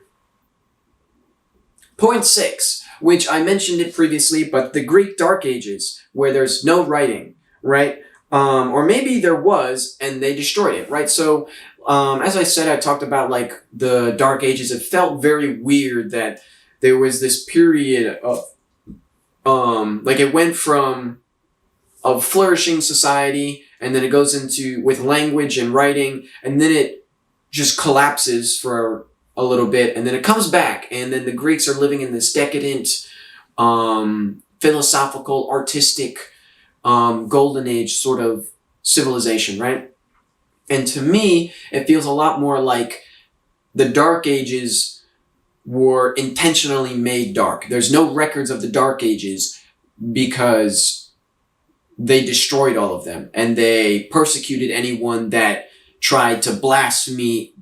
Point 6, which I mentioned it previously, but the Greek Dark Ages, where there's no writing, right? Or maybe there was, and they destroyed it, right? So, as I said, I talked about, like, the Dark Ages. It felt very weird that there was this period of, it went from a flourishing society, and then it goes into, with language and writing, and then it just collapses for a little bit, and then it comes back, and then the Greeks are living in this decadent, philosophical, artistic, golden age sort of civilization, right? And to me, it feels a lot more like the Dark Ages were intentionally made dark. There's no records of the Dark Ages because they destroyed all of them, and they persecuted anyone that tried to blaspheme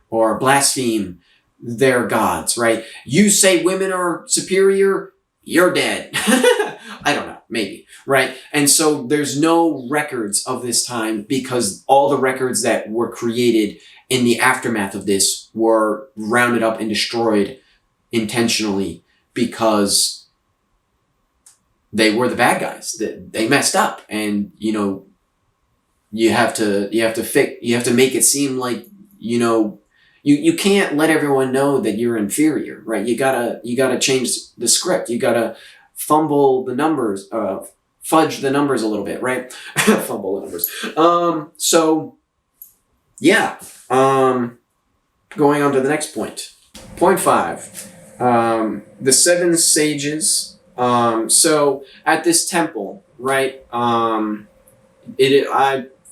or blaspheme their gods, right? You say women are superior, you're dead. I don't know, maybe, right? And so there's no records of this time because all the records that were created in the aftermath of this were rounded up and destroyed intentionally because they were the bad guys. They messed up, and you have to make it seem like you can't let everyone know that you're inferior, right? You gotta change the script. You gotta fumble the numbers, fudge the numbers a little bit, right? Fumble the numbers. So yeah. Going on to the next point. Point 5. The 7 sages. So at this temple, right? I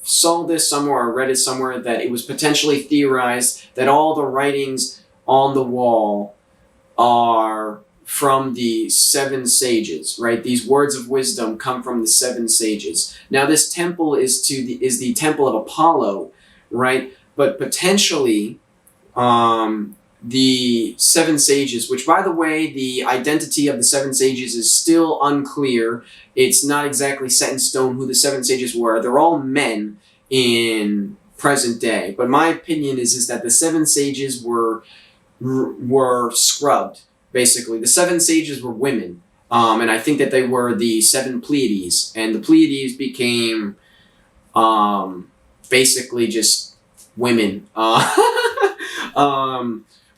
saw this somewhere, or read it somewhere, that it was potentially theorized that all the writings on the wall are from the seven sages, right? These words of wisdom come from the seven sages. Now, this temple is the temple of Apollo, right? But potentially, the seven sages, which, by the way, the identity of the seven sages is still unclear. It's not exactly set in stone who the seven sages were. They're all men in present day. But my opinion is that the seven sages were scrubbed. Basically, the seven sages were women, and I think that they were the seven Pleiades, and the Pleiades became basically just women.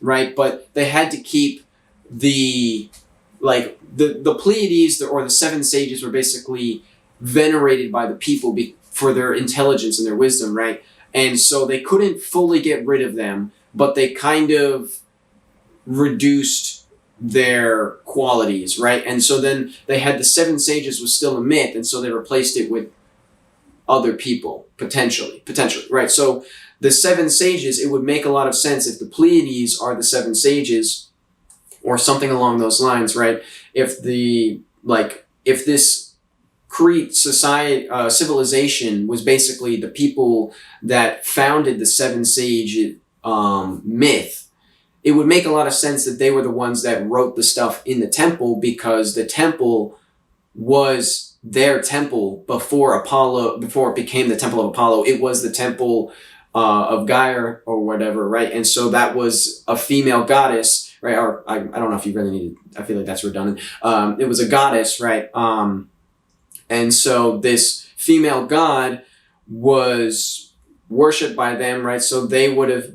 Right? But they had to keep the Pleiades, or the seven sages, were basically venerated by the people for their intelligence and their wisdom, right? And so they couldn't fully get rid of them, but they kind of reduced their qualities, right? And so then they had the seven sages was still a myth, and so they replaced it with other people, potentially, right? So the seven sages, it would make a lot of sense if the Pleiades are the seven sages, or something along those lines, right? If this Crete society, civilization was basically the people that founded the seven sage myth, it would make a lot of sense that they were the ones that wrote the stuff in the temple, because the temple was their temple before it became the temple of Apollo. It was the temple of Gaia or whatever, right? And so that was a female goddess, right? Or I don't know if you really need to, I feel like that's redundant. It was a goddess, right? And so this female god was worshipped by them, right? So they would have,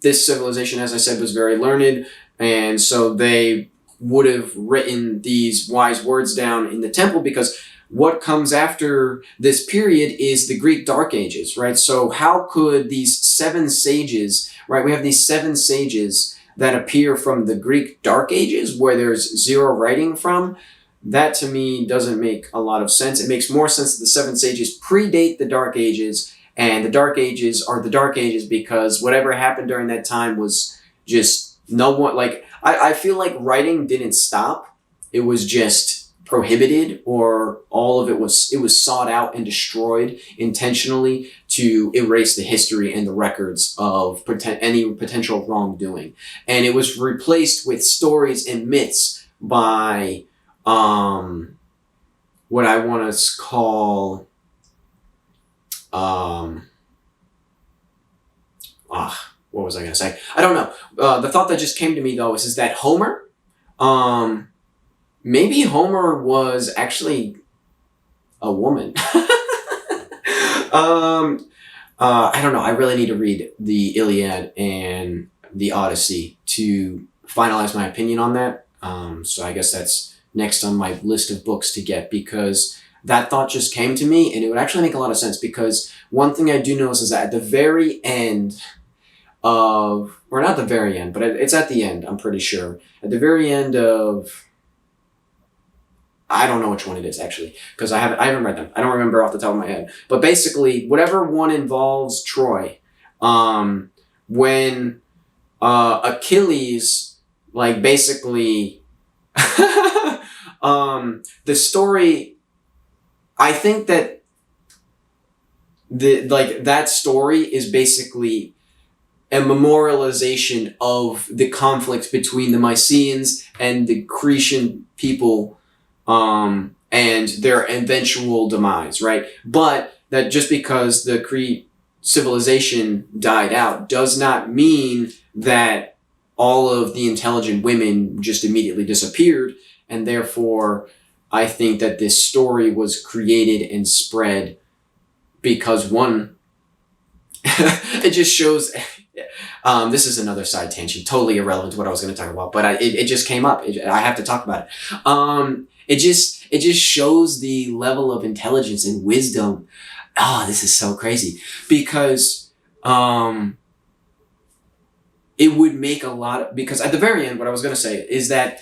this civilization, as I said, was very learned, and so they would have written these wise words down in the temple, because what comes after this period is the Greek Dark Ages, right? So how could these seven sages, right? We have these seven sages that appear from the Greek Dark Ages, where there's zero writing from. That, to me, doesn't make a lot of sense. It makes more sense that the seven sages predate the Dark Ages, and the Dark Ages are the Dark Ages because whatever happened during that time was just no one, like, I feel like writing didn't stop. It was just prohibited, or all of it was sought out and destroyed intentionally to erase the history and the records of any potential wrongdoing. And it was replaced with stories and myths by what I want to call what was I going to say? I don't know. The thought that just came to me, though, is that Homer, maybe Homer was actually a woman. I don't know. I really need to read the Iliad and the Odyssey to finalize my opinion on that. So I guess that's next on my list of books to get, because that thought just came to me, and it would actually make a lot of sense, because one thing I do notice is that at the very end of, or not the very end, but it's at the end, I'm pretty sure. At the very end of, I don't know which one it is, actually, because I haven't read them. I don't remember off the top of my head. But basically, whatever one involves Troy, when Achilles, like, basically, the story, I think that that story is basically a memorialization of the conflict between the Mycenaeans and the Cretan people, and their eventual demise, right? But that just because the Crete civilization died out does not mean that all of the intelligent women just immediately disappeared, and therefore I think that this story was created and spread because, one, it just shows, this is another side tangent, totally irrelevant to what I was going to talk about, but it just came up. I have to talk about it. It just shows the level of intelligence and wisdom. Oh, this is so crazy, because it would make a lot of, because at the very end, what I was going to say is that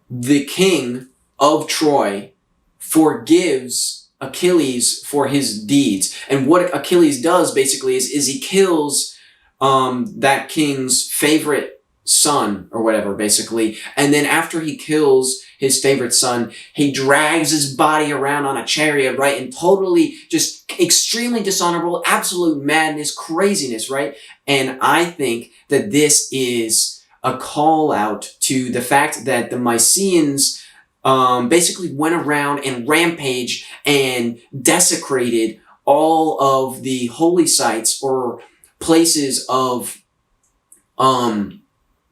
the king of Troy forgives Achilles for his deeds. And what Achilles does basically is he kills that king's favorite son or whatever, basically. And then after he kills his favorite son, he drags his body around on a chariot, right? And totally just extremely dishonorable, absolute madness, craziness, right? And I think that this is a call out to the fact that the Mycenaeans basically went around and rampaged and desecrated all of the holy sites or places of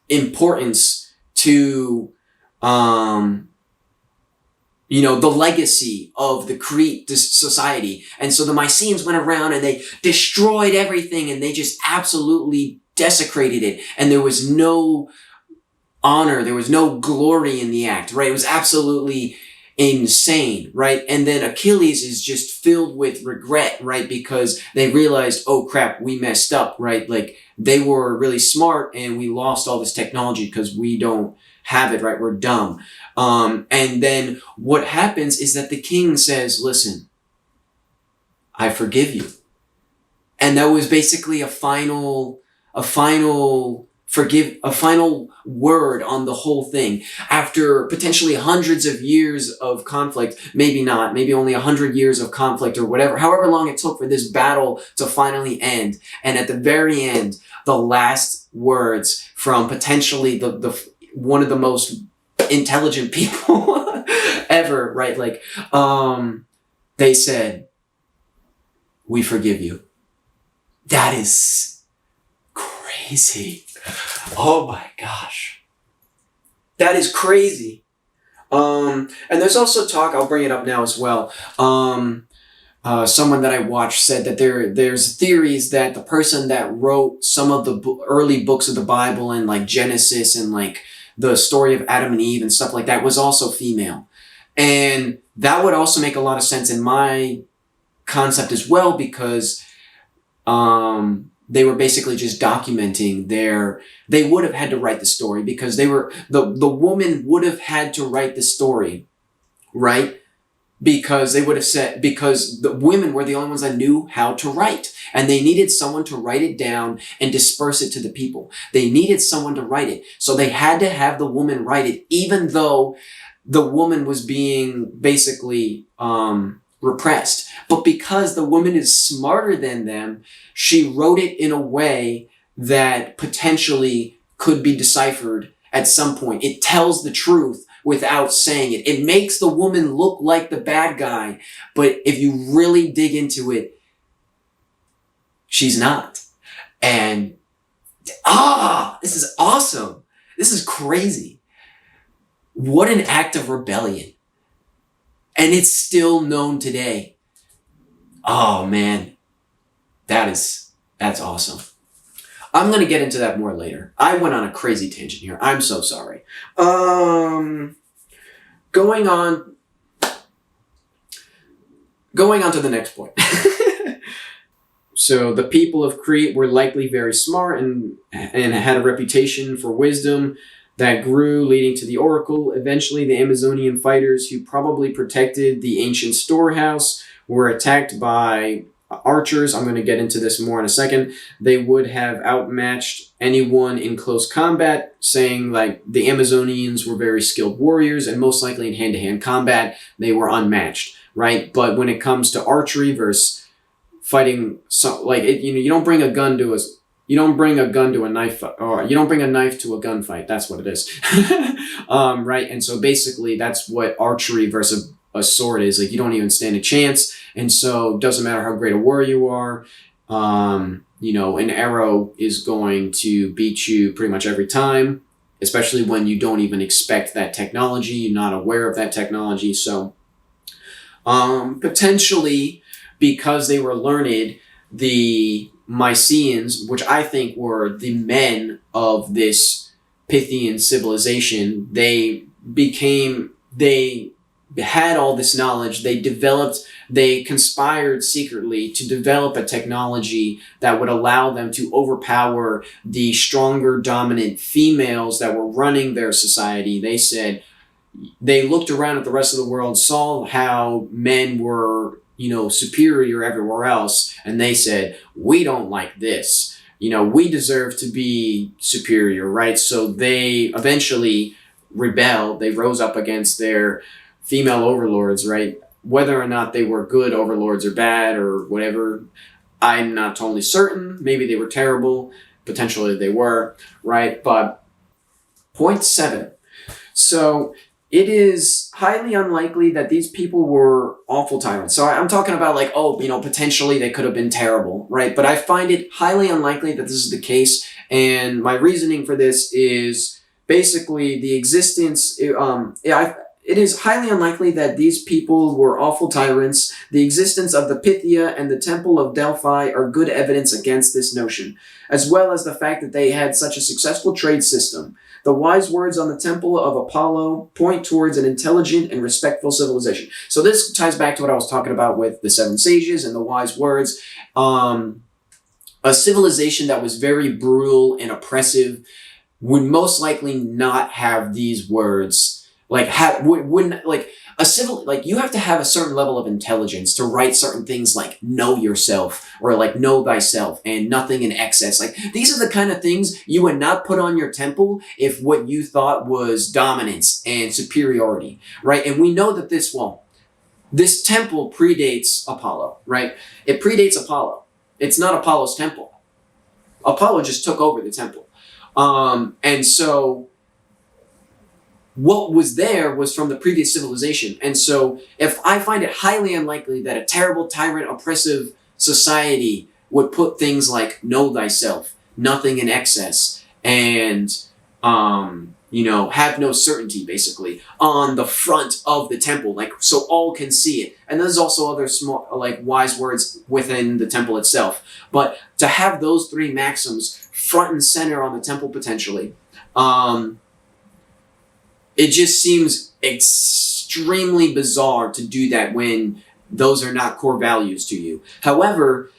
importance to the legacy of the Crete society. And so the Mycenaeans went around and they destroyed everything and they just absolutely desecrated it. And there was no honor, there was no glory in the act, right? It was absolutely insane, right? And then Achilles is just filled with regret, right? Because they realized, oh crap, we messed up, right? Like they were really smart and we lost all this technology because we don't have it, right? We're dumb. And then what happens is that the king says, listen, I forgive you. And that was basically a final word on the whole thing. After potentially hundreds of years of conflict, maybe not, maybe only 100 years of conflict or whatever, however long it took for this battle to finally end. And at the very end, the last words from potentially the one of the most intelligent people ever, right? Like, they said, we forgive you. That is crazy. Oh my gosh. That is crazy. And there's also talk, I'll bring it up now as well. Someone that I watched said that there's theories that the person that wrote some of the early books of the Bible and like Genesis and like the story of Adam and Eve and stuff like that was also female. And that would also make a lot of sense in my concept as well, because they were basically just documenting they would have had to write the story because the woman would have had to write the story, right? Because because the women were the only ones that knew how to write, and they needed someone to write it down and disperse it to the people. They needed someone to write it. So they had to have the woman write it, even though the woman was being basically, repressed. But because the woman is smarter than them, she wrote it in a way that potentially could be deciphered at some point. It tells the truth without saying it. It makes the woman look like the bad guy, but if you really dig into it, she's not. And this is awesome. This is crazy. What an act of rebellion. And it's still known today. Oh man, that's awesome. I'm going to get into that more later. I went on a crazy tangent here. I'm so sorry. Going on to the next point. So the people of Crete were likely very smart and had a reputation for wisdom that grew, leading to the oracle. Eventually, the Amazonian fighters, who probably protected the ancient storehouse, were attacked by archers. I'm going to get into this more in a second. They would have outmatched anyone in close combat, saying like the Amazonians were very skilled warriors, and most likely in hand-to-hand combat, they were unmatched, right? But when it comes to archery versus fighting, you don't bring a gun to a knife, or you don't bring a knife to a gunfight. That's what it is. Right? And so basically that's what archery versus a sword is. Like, you don't even stand a chance. And so it doesn't matter how great a warrior you are. An arrow is going to beat you pretty much every time, especially when you don't even expect that technology. You're not aware of that technology. So potentially, because they were learned, the Mycenaeans, which I think were the men of this Pythian civilization, they had all this knowledge. They conspired secretly to develop a technology that would allow them to overpower the stronger, dominant females that were running their society. They looked around at the rest of the world, saw how men were superior everywhere else, and they said, we don't like this. we deserve to be superior, right? So they eventually rebelled. They rose up against their female overlords, right? Whether or not they were good overlords or bad or whatever, I'm not totally certain. Maybe they were terrible. Potentially they were, right? But point 7. So it is highly unlikely that these people were awful tyrants. So I'm talking about like, potentially they could have been terrible, right? But I find it highly unlikely that this is the case. And my reasoning for this is basically the existence, it is highly unlikely that these people were awful tyrants. The existence of the Pythia and the Temple of Delphi are good evidence against this notion, as well as the fact that they had such a successful trade system. The wise words on the Temple of Apollo point towards an intelligent and respectful civilization. So this ties back to what I was talking about with the 7 sages and the wise words. A civilization that was very brutal and oppressive would most likely not have these words. You have to have a certain level of intelligence to write certain things like know yourself or like know thyself and nothing in excess. Like these are the kind of things you would not put on your temple if what you thought was dominance and superiority, right? And we know that this temple predates Apollo, right? It predates Apollo. It's not Apollo's temple. Apollo just took over the temple. And so what was there was from the previous civilization. And so if I find it highly unlikely that a terrible, tyrant, oppressive society would put things like know thyself, nothing in excess, and, have no certainty, basically, on the front of the temple, like, so all can see it. And there's also other small, like, wise words within the temple itself. But to have those 3 maxims front and center on the temple potentially, it just seems extremely bizarre to do that when those are not core values to you. However,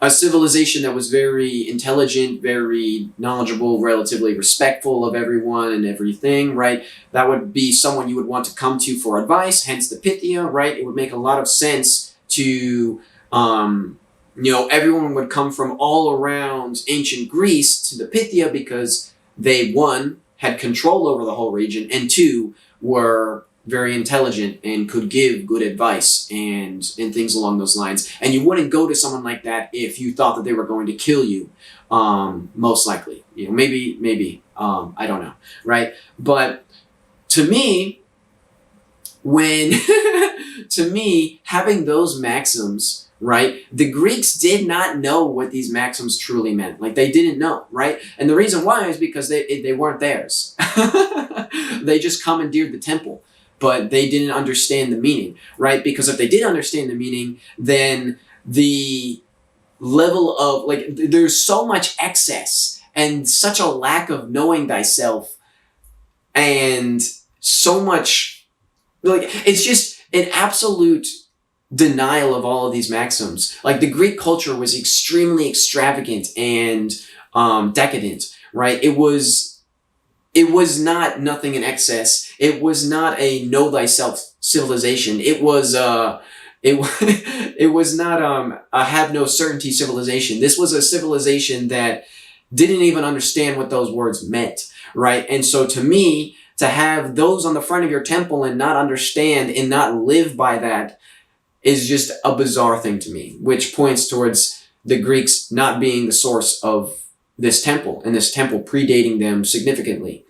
a civilization that was very intelligent, very knowledgeable, relatively respectful of everyone and everything, right? That would be someone you would want to come to for advice, hence the Pythia, right? It would make a lot of sense to, everyone would come from all around ancient Greece to the Pythia because they, 1, had control over the whole region, and 2, were very intelligent and could give good advice and things along those lines. And you wouldn't go to someone like that if you thought that they were going to kill you, most likely. Maybe, I don't know, right? But to me, having those maxims, right? The Greeks did not know what these maxims truly meant. Like, they didn't know, right? And the reason why is because they weren't theirs. They just commandeered the temple, but they didn't understand the meaning, right? Because if they did understand the meaning, then the level of, there's so much excess and such a lack of knowing thyself and so much, it's just an absolute denial of all of these maxims. Like, the Greek culture was extremely extravagant and decadent, right? It was not nothing in excess. It was not a know thyself civilization. It was it was not a have no certainty civilization. This was a civilization that didn't even understand what those words meant, right? And so to me, to have those on the front of your temple and not understand and not live by that is just a bizarre thing to me, which points towards the Greeks not being the source of this temple, and this temple predating them significantly.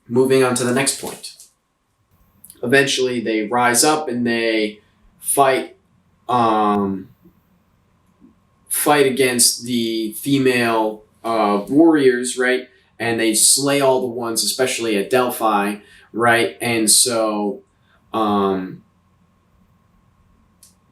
Moving on to the next point. Eventually, they rise up and they fight against the female warriors, right? And they slay all the ones, especially at Delphi, right? And so,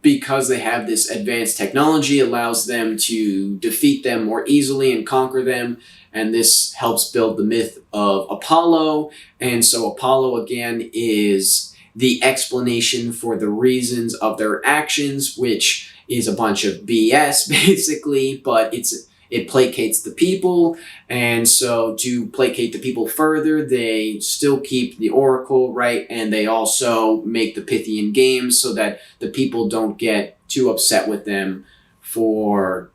because they have this advanced technology, allows them to defeat them more easily and conquer them. And this helps build the myth of Apollo. And so Apollo, again, is the explanation for the reasons of their actions, which is a bunch of BS, basically, but it's it placates the people. And so to placate the people further, they still keep the oracle, right? And they also make the Pythian games so that the people don't get too upset with them for,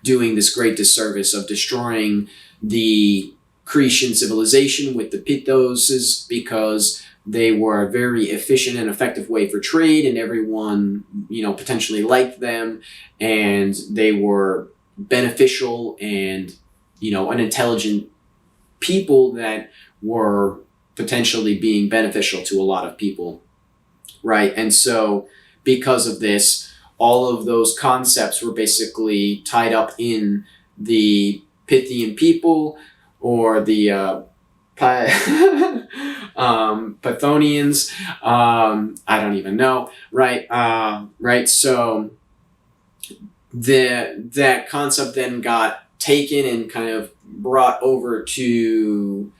doing this great disservice of destroying the Cretan civilization with the Pythoses, because they were a very efficient and effective way for trade, and everyone, potentially liked them, and they were beneficial and, an intelligent people that were potentially being beneficial to a lot of people, right? And so because of this, all of those concepts were basically tied up in the Pythian people, or the Pythonians. I don't even know, right? Right. So that concept then got taken and kind of brought over to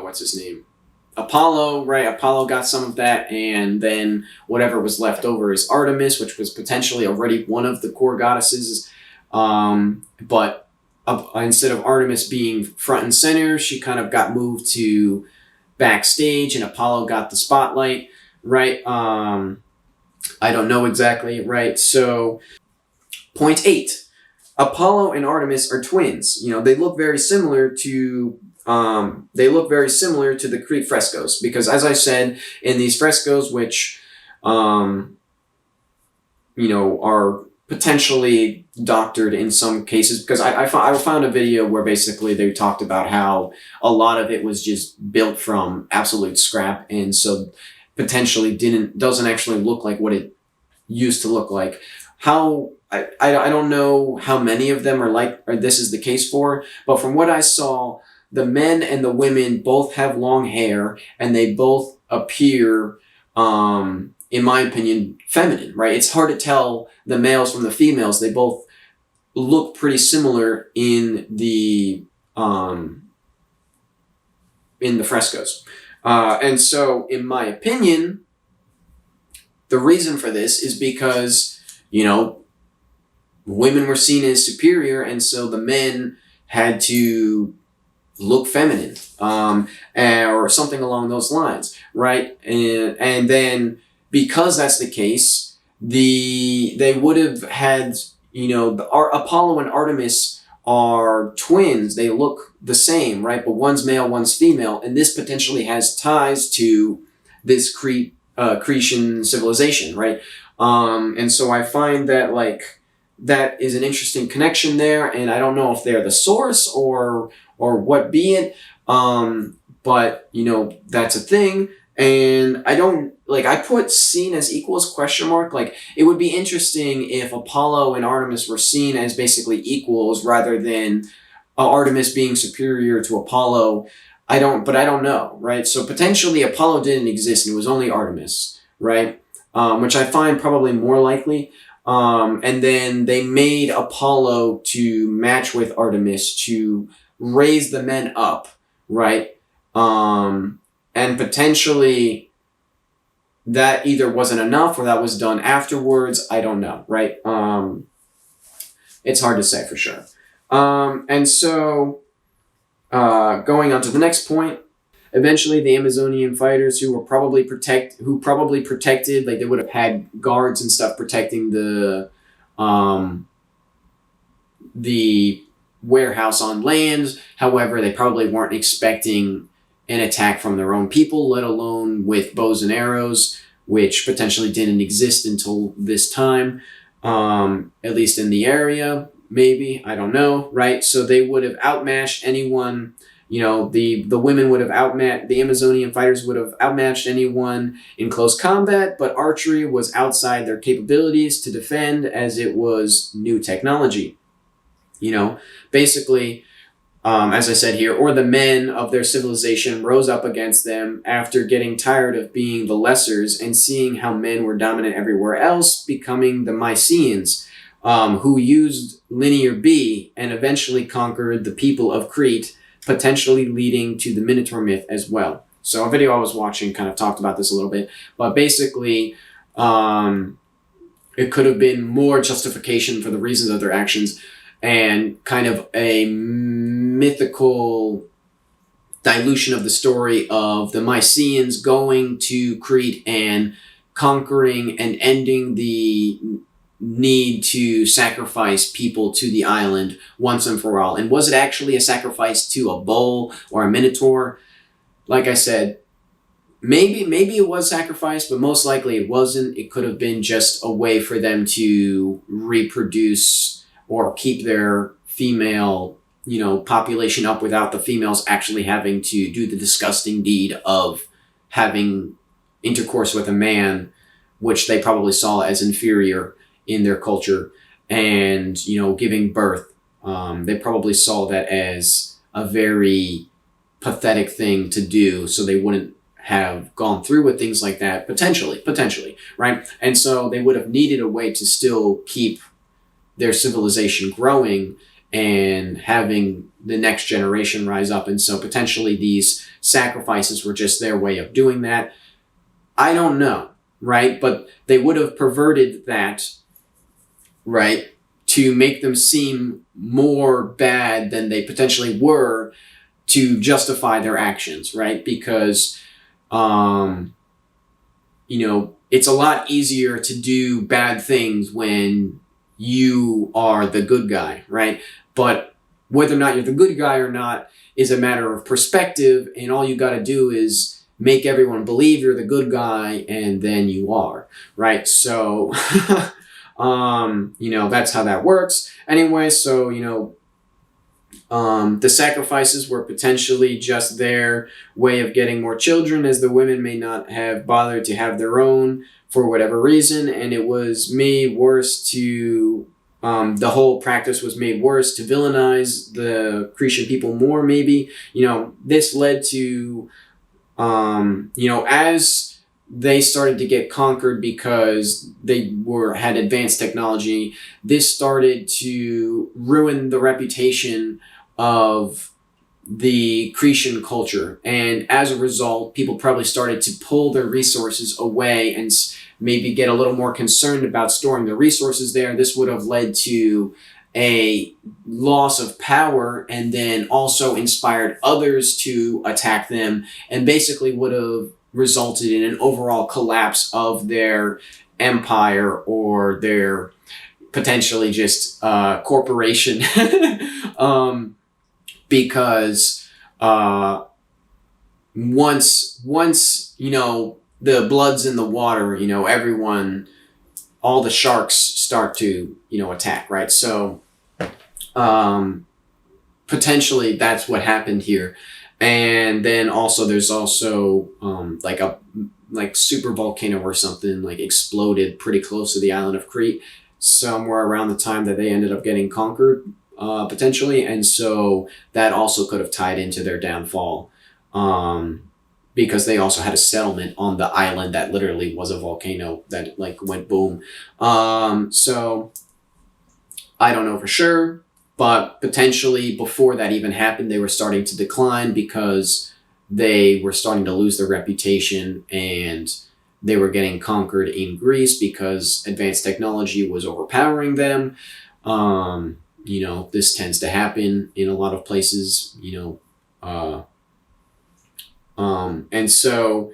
what's his name? Apollo, right? Apollo got some of that, and then whatever was left over is Artemis, which was potentially already one of the core goddesses. But instead of Artemis being front and center, she kind of got moved to backstage, and Apollo got the spotlight, right? I don't know exactly, right? So, point 8. Apollo and Artemis are twins. They look very similar to the Crete frescoes, because, as I said, in these frescoes, which, are potentially doctored in some cases, because I found a video where basically they talked about how a lot of it was just built from absolute scrap, and so potentially doesn't actually look like what it used to look like. I don't know how many of them or this is the case for, but from what I saw, the men and the women both have long hair, and they both appear, in my opinion, feminine, right? It's hard to tell the males from the females. They both look pretty similar in the frescoes. And so, in my opinion, the reason for this is because, women were seen as superior, and so the men had to look feminine, or something along those lines, right? And then, because that's the case, they would have had, Apollo and Artemis are twins. They look the same, right? But one's male, one's female, and this potentially has ties to this Cretan civilization, right? And so I find that that is an interesting connection there, and I don't know if they're the source or what be it, but that's a thing. And I put seen as equals question mark. It would be interesting if Apollo and Artemis were seen as basically equals rather than Artemis being superior to Apollo. I don't know, right? So potentially Apollo didn't exist and it was only Artemis, right? Which I find probably more likely. And then they made Apollo to match with Artemis to raise the men up, right? And potentially that either wasn't enough or that was done afterwards. I don't know, right? It's hard to say for sure. And so, going on to the next point, eventually the Amazonian fighters who probably protected, they would have had guards and stuff protecting the warehouse on land. However, they probably weren't expecting an attack from their own people, let alone with bows and arrows, which potentially didn't exist until this time, at least in the area, maybe, I don't know, right? So they would have outmatched anyone, the women would have outmatched, the Amazonian fighters would have outmatched anyone in close combat, but archery was outside their capabilities to defend as it was new technology. Basically, as I said here, or the men of their civilization rose up against them after getting tired of being the lessers and seeing how men were dominant everywhere else, becoming the Mycenaeans, who used Linear B and eventually conquered the people of Crete, potentially leading to the Minotaur myth as well. So a video I was watching kind of talked about this a little bit, but basically, it could have been more justification for the reasons of their actions, and kind of a mythical dilution of the story of the Mycenaeans going to Crete and conquering and ending the need to sacrifice people to the island once and for all. And was it actually a sacrifice to a bull or a minotaur? Like I said, maybe it was sacrifice, but most likely it wasn't. It could have been just a way for them to reproduce or keep their female, population up without the females actually having to do the disgusting deed of having intercourse with a man, which they probably saw as inferior in their culture, and, giving birth. They probably saw that as a very pathetic thing to do, so they wouldn't have gone through with things like that, potentially, right? And so they would have needed a way to still keep their civilization growing and having the next generation rise up. And so potentially these sacrifices were just their way of doing that. I don't know, right? But they would have perverted that, right, to make them seem more bad than they potentially were, to justify their actions, right? Because, it's a lot easier to do bad things when you are the good guy, right? But whether or not you're the good guy or not is a matter of perspective, and all you got to do is make everyone believe you're the good guy, and then you are, right? So, that's how that works. Anyway, so, the sacrifices were potentially just their way of getting more children, as the women may not have bothered to have their own for whatever reason, and it was made worse to, the whole practice was made worse to villainize the Cretan people more, maybe. This led to, as they started to get conquered because they had advanced technology, this started to ruin the reputation of the Cretan culture. And as a result, people probably started to pull their resources away and maybe get a little more concerned about storing their resources there. This would have led to a loss of power, and then also inspired others to attack them, and basically would have resulted in an overall collapse of their empire, or their potentially just corporation. Because once the blood's in the water, everyone, all the sharks start to attack, right? So potentially that's what happened here. And then also there's also like super volcano or something like exploded pretty close to the island of Crete, somewhere around the time that they ended up getting conquered, potentially. And so that also could have tied into their downfall, because they also had a settlement on the island that literally was a volcano that went boom. So I don't know for sure, but potentially before that even happened, they were starting to decline because they were starting to lose their reputation, and they were getting conquered in Greece because advanced technology was overpowering them. This tends to happen in a lot of places, and so,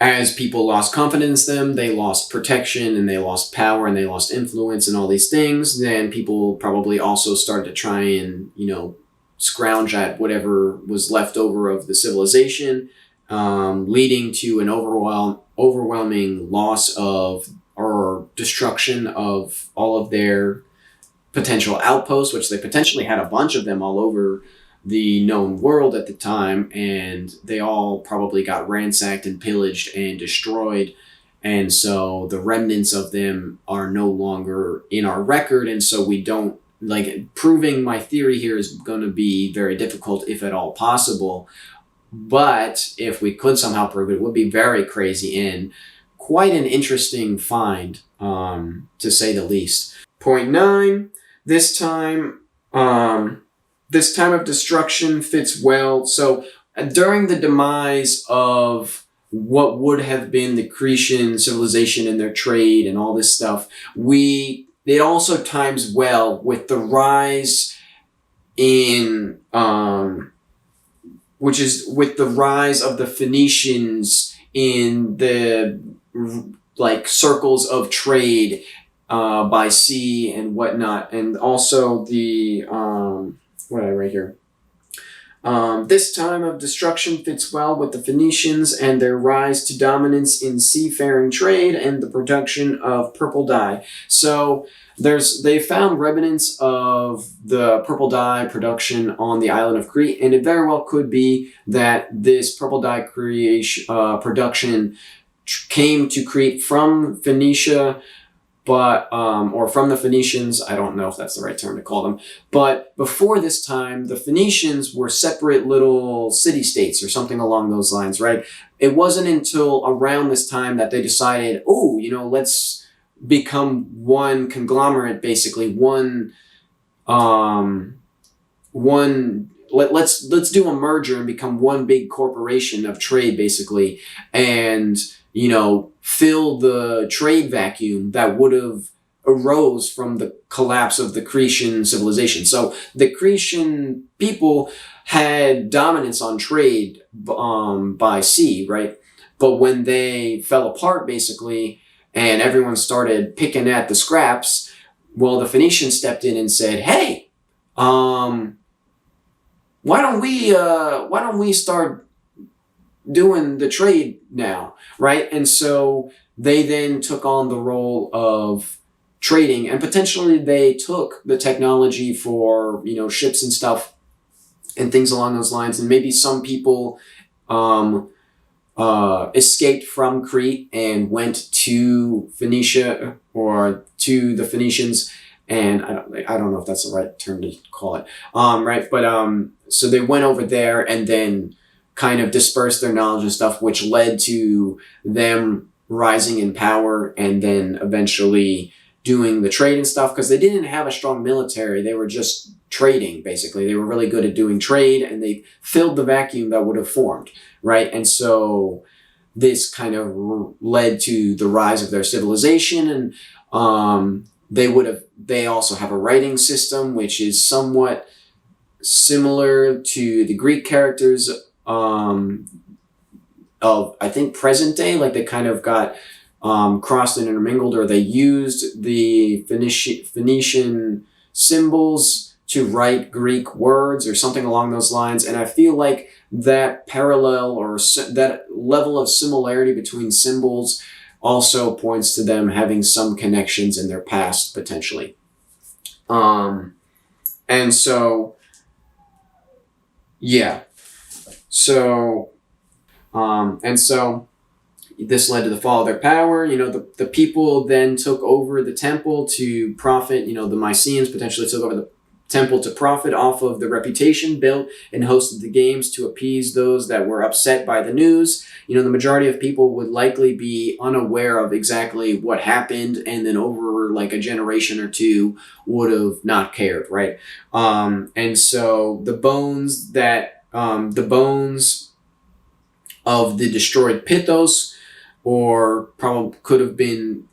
as people lost confidence in them, they lost protection, and they lost power, and they lost influence, and all these things. Then people probably also started to try and, scrounge at whatever was left over of the civilization, leading to an overwhelming loss of, or destruction of, all of their potential outposts, which they potentially had a bunch of them all over the known world at the time, and they all probably got ransacked and pillaged and destroyed. And so the remnants of them are no longer in our record, and so we don't, proving my theory here is going to be very difficult, if at all possible. But if we could somehow prove it, it would be very crazy and quite an interesting find, to say the least. Point 9, this time of destruction fits well. So during the demise of what would have been the Cretan civilization and their trade and all this stuff, it also times well with the rise in which is with the rise of the Phoenicians in the like circles of trade by sea and whatnot, and also the what did I write here? This time of destruction fits well with the Phoenicians and their rise to dominance in seafaring trade and the production of purple dye. So they found remnants of the purple dye production on the island of Crete, and it very well could be that this purple dye production came to Crete from Phoenicia, but or from the Phoenicians. I don't know if that's the right term to call them. But before this time, the Phoenicians were separate little city-states or something along those lines, right? It wasn't until around this time that they decided, oh, let's become one conglomerate, basically let's do a merger and become one big corporation of trade, basically, and fill the trade vacuum that would have arose from the collapse of the Cretan civilization. So the Cretan people had dominance on trade by sea, right? But when they fell apart, basically, and everyone started picking at the scraps, well, the Phoenicians stepped in and said, "Hey, why don't we start doing the trade now," right? And so they then took on the role of trading, and potentially they took the technology for ships and stuff and things along those lines. And maybe some people escaped from Crete and went to Phoenicia or to the Phoenicians. And I don't know if that's the right term to call it, right? But so they went over there and then kind of dispersed their knowledge and stuff, which led to them rising in power and then eventually doing the trade and stuff, because they didn't have a strong military. They were just trading, basically. They were really good at doing trade, and they filled the vacuum that would have formed, right? And so this kind of led to the rise of their civilization, and they also have a writing system which is somewhat similar to the Greek characters of, I think, present day. Like they kind of got crossed and intermingled, or they used the Phoenician symbols to write Greek words or something along those lines. And I feel like that parallel or that level of similarity between symbols also points to them having some connections in their past, potentially. And so, yeah. So, and so this led to the fall of their power. The people then took over the temple to profit. The Mycenaeans potentially took over the temple to profit off of the reputation built and hosted the games to appease those that were upset by the news. The majority of people would likely be unaware of exactly what happened, and then over like a generation or two would have not cared, right? And so the bones of the destroyed Pythos, or probably could have been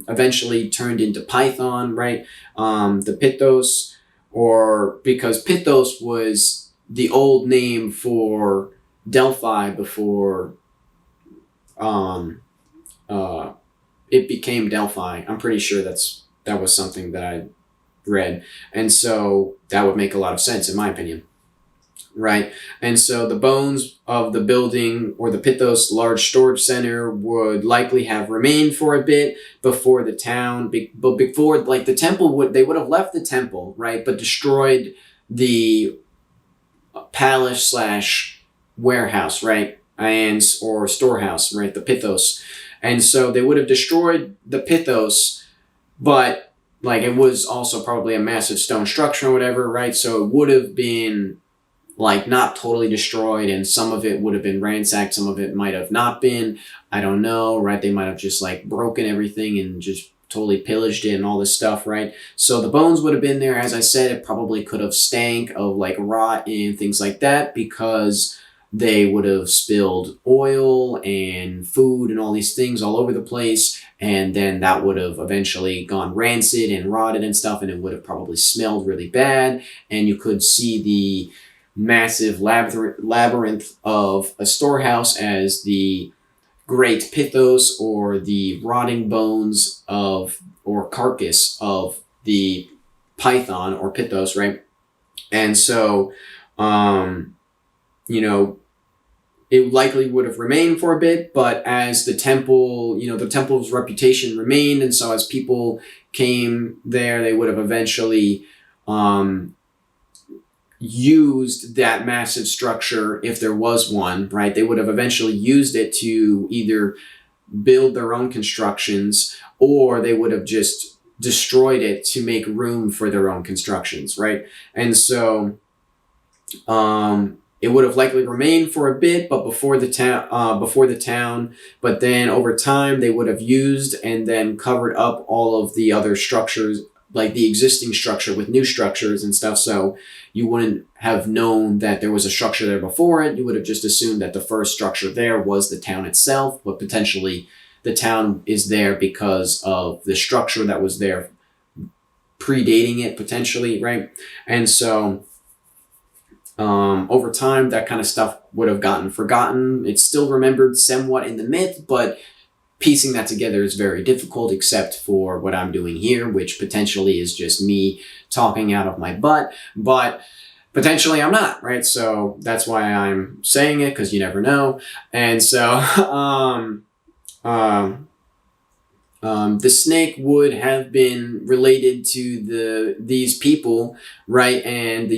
eventually turned into Python, right? The Pythos, or because Pythos was the old name for Delphi before it became Delphi. I'm pretty sure that was something that I read, and so that would make a lot of sense in my opinion. Right. And so the bones of the building, or the Pythos large storage center, would likely have remained for a bit before the town, but before like the temple they would have left the temple, right? But destroyed the palace / warehouse, right? Or storehouse, right? The Pythos. And so they would have destroyed the Pythos, but like it was also probably a massive stone structure or whatever, right? So it would have been like not totally destroyed, and some of it would have been ransacked, some of it might have not been. I don't know, right? They might have just like broken everything and just totally pillaged it and all this stuff, right? So the bones would have been there. As I said, it probably could have stank of like rot and things like that, because they would have spilled oil and food and all these things all over the place, and then that would have eventually gone rancid and rotted and stuff, and it would have probably smelled really bad, and you could see the massive labyrinth of a storehouse as the great pithos, or the rotting bones of, or carcass of, the python or pithos, right? And so, you know, it likely would have remained for a bit, but as the temple, the temple's reputation remained, and so as people came there, they would have eventually used that massive structure, if there was one, right? They would have eventually used it to either build their own constructions, or they would have just destroyed it to make room for their own constructions, right? And so it would have likely remained for a bit, but before the town, but then over time they would have used and then covered up all of the other structures, like the existing structure, with new structures and stuff. So you wouldn't have known that there was a structure there before it. You would have just assumed that the first structure there was the town itself, but potentially the town is there because of the structure that was there predating it, potentially, right? And so over time, that kind of stuff would have gotten forgotten. It's still remembered somewhat in the myth, but piecing that together is very difficult, except for what I'm doing here, which potentially is just me talking out of my butt, but potentially I'm not, right? So that's why I'm saying it, because you never know. And so the snake would have been related to these people, right? And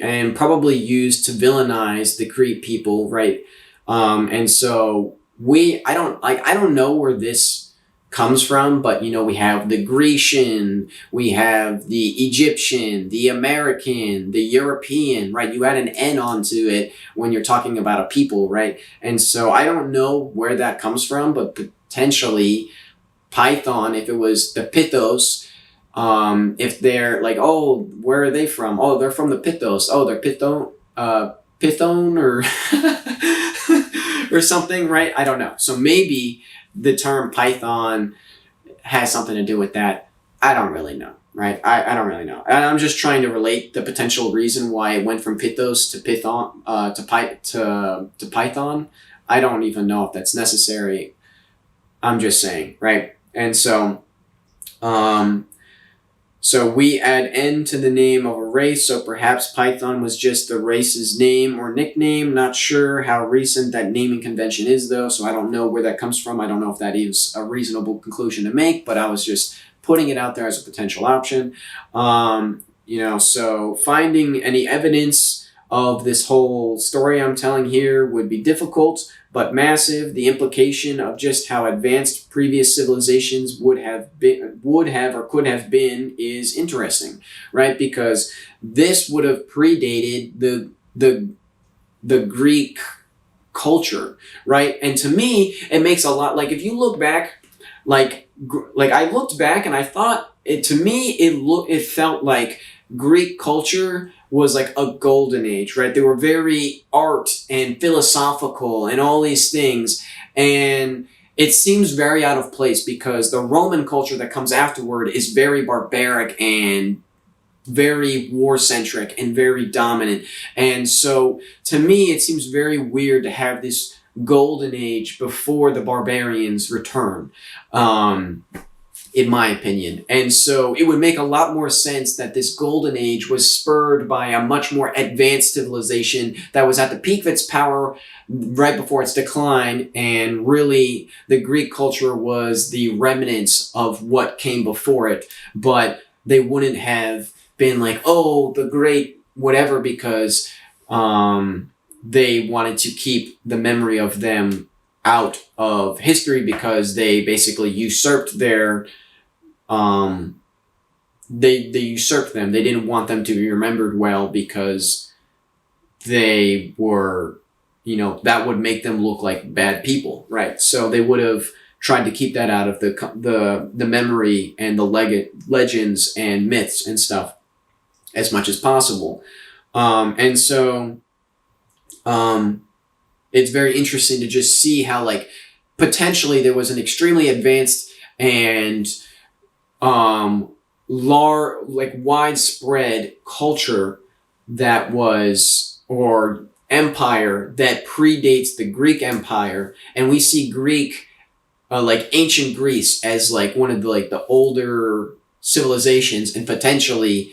and probably used to villainize the Crete people, right? And so I don't know where this comes from, but we have the Grecian, we have the Egyptian, the American, the European, right? You add an N onto it when you're talking about a people, right? And so I don't know where that comes from, but potentially Python, if it was the Pithos, if they're like, oh, where are they from? Oh, they're from the Pithos. Oh, they're Python or or something, right? I don't know. So maybe the term Python has something to do with that. I don't really know, right? I don't really know. And I'm just trying to relate the potential reason why it went from Pithos to Python, to Python. I don't even know if that's necessary. I'm just saying, right? And so, so we add N to the name of a race, so perhaps Python was just the race's name or nickname. Not sure how recent that naming convention is, though, so I don't know where that comes from. I don't know if that is a reasonable conclusion to make, but I was just putting it out there as a potential option. So finding any evidence of this whole story I'm telling here would be difficult, but massive. The implication of just how advanced previous civilizations would have or could have been is interesting, right? Because this would have predated the Greek culture, right? And to me, it makes a lot, like if you look back, like I looked back and I thought it felt like Greek culture was like a golden age, right? They were very art and philosophical and all these things. And it seems very out of place because the Roman culture that comes afterward is very barbaric and very war-centric and very dominant. And so to me, it seems very weird to have this golden age before the barbarians return. In my opinion. And so it would make a lot more sense that this golden age was spurred by a much more advanced civilization that was at the peak of its power right before its decline, and really the Greek culture was the remnants of what came before it, but they wouldn't have been like, oh, the great whatever, because they wanted to keep the memory of them out of history because they basically usurped their they usurped them. They didn't want them to be remembered well because they were, that would make them look like bad people, right? So they would have tried to keep that out of the memory and the legends and myths and stuff as much as possible. And so it's very interesting to just see how like potentially there was an extremely advanced and widespread culture that was, or empire that predates the Greek Empire, and we see Greek, like ancient Greece, as like one of the like the older civilizations, and potentially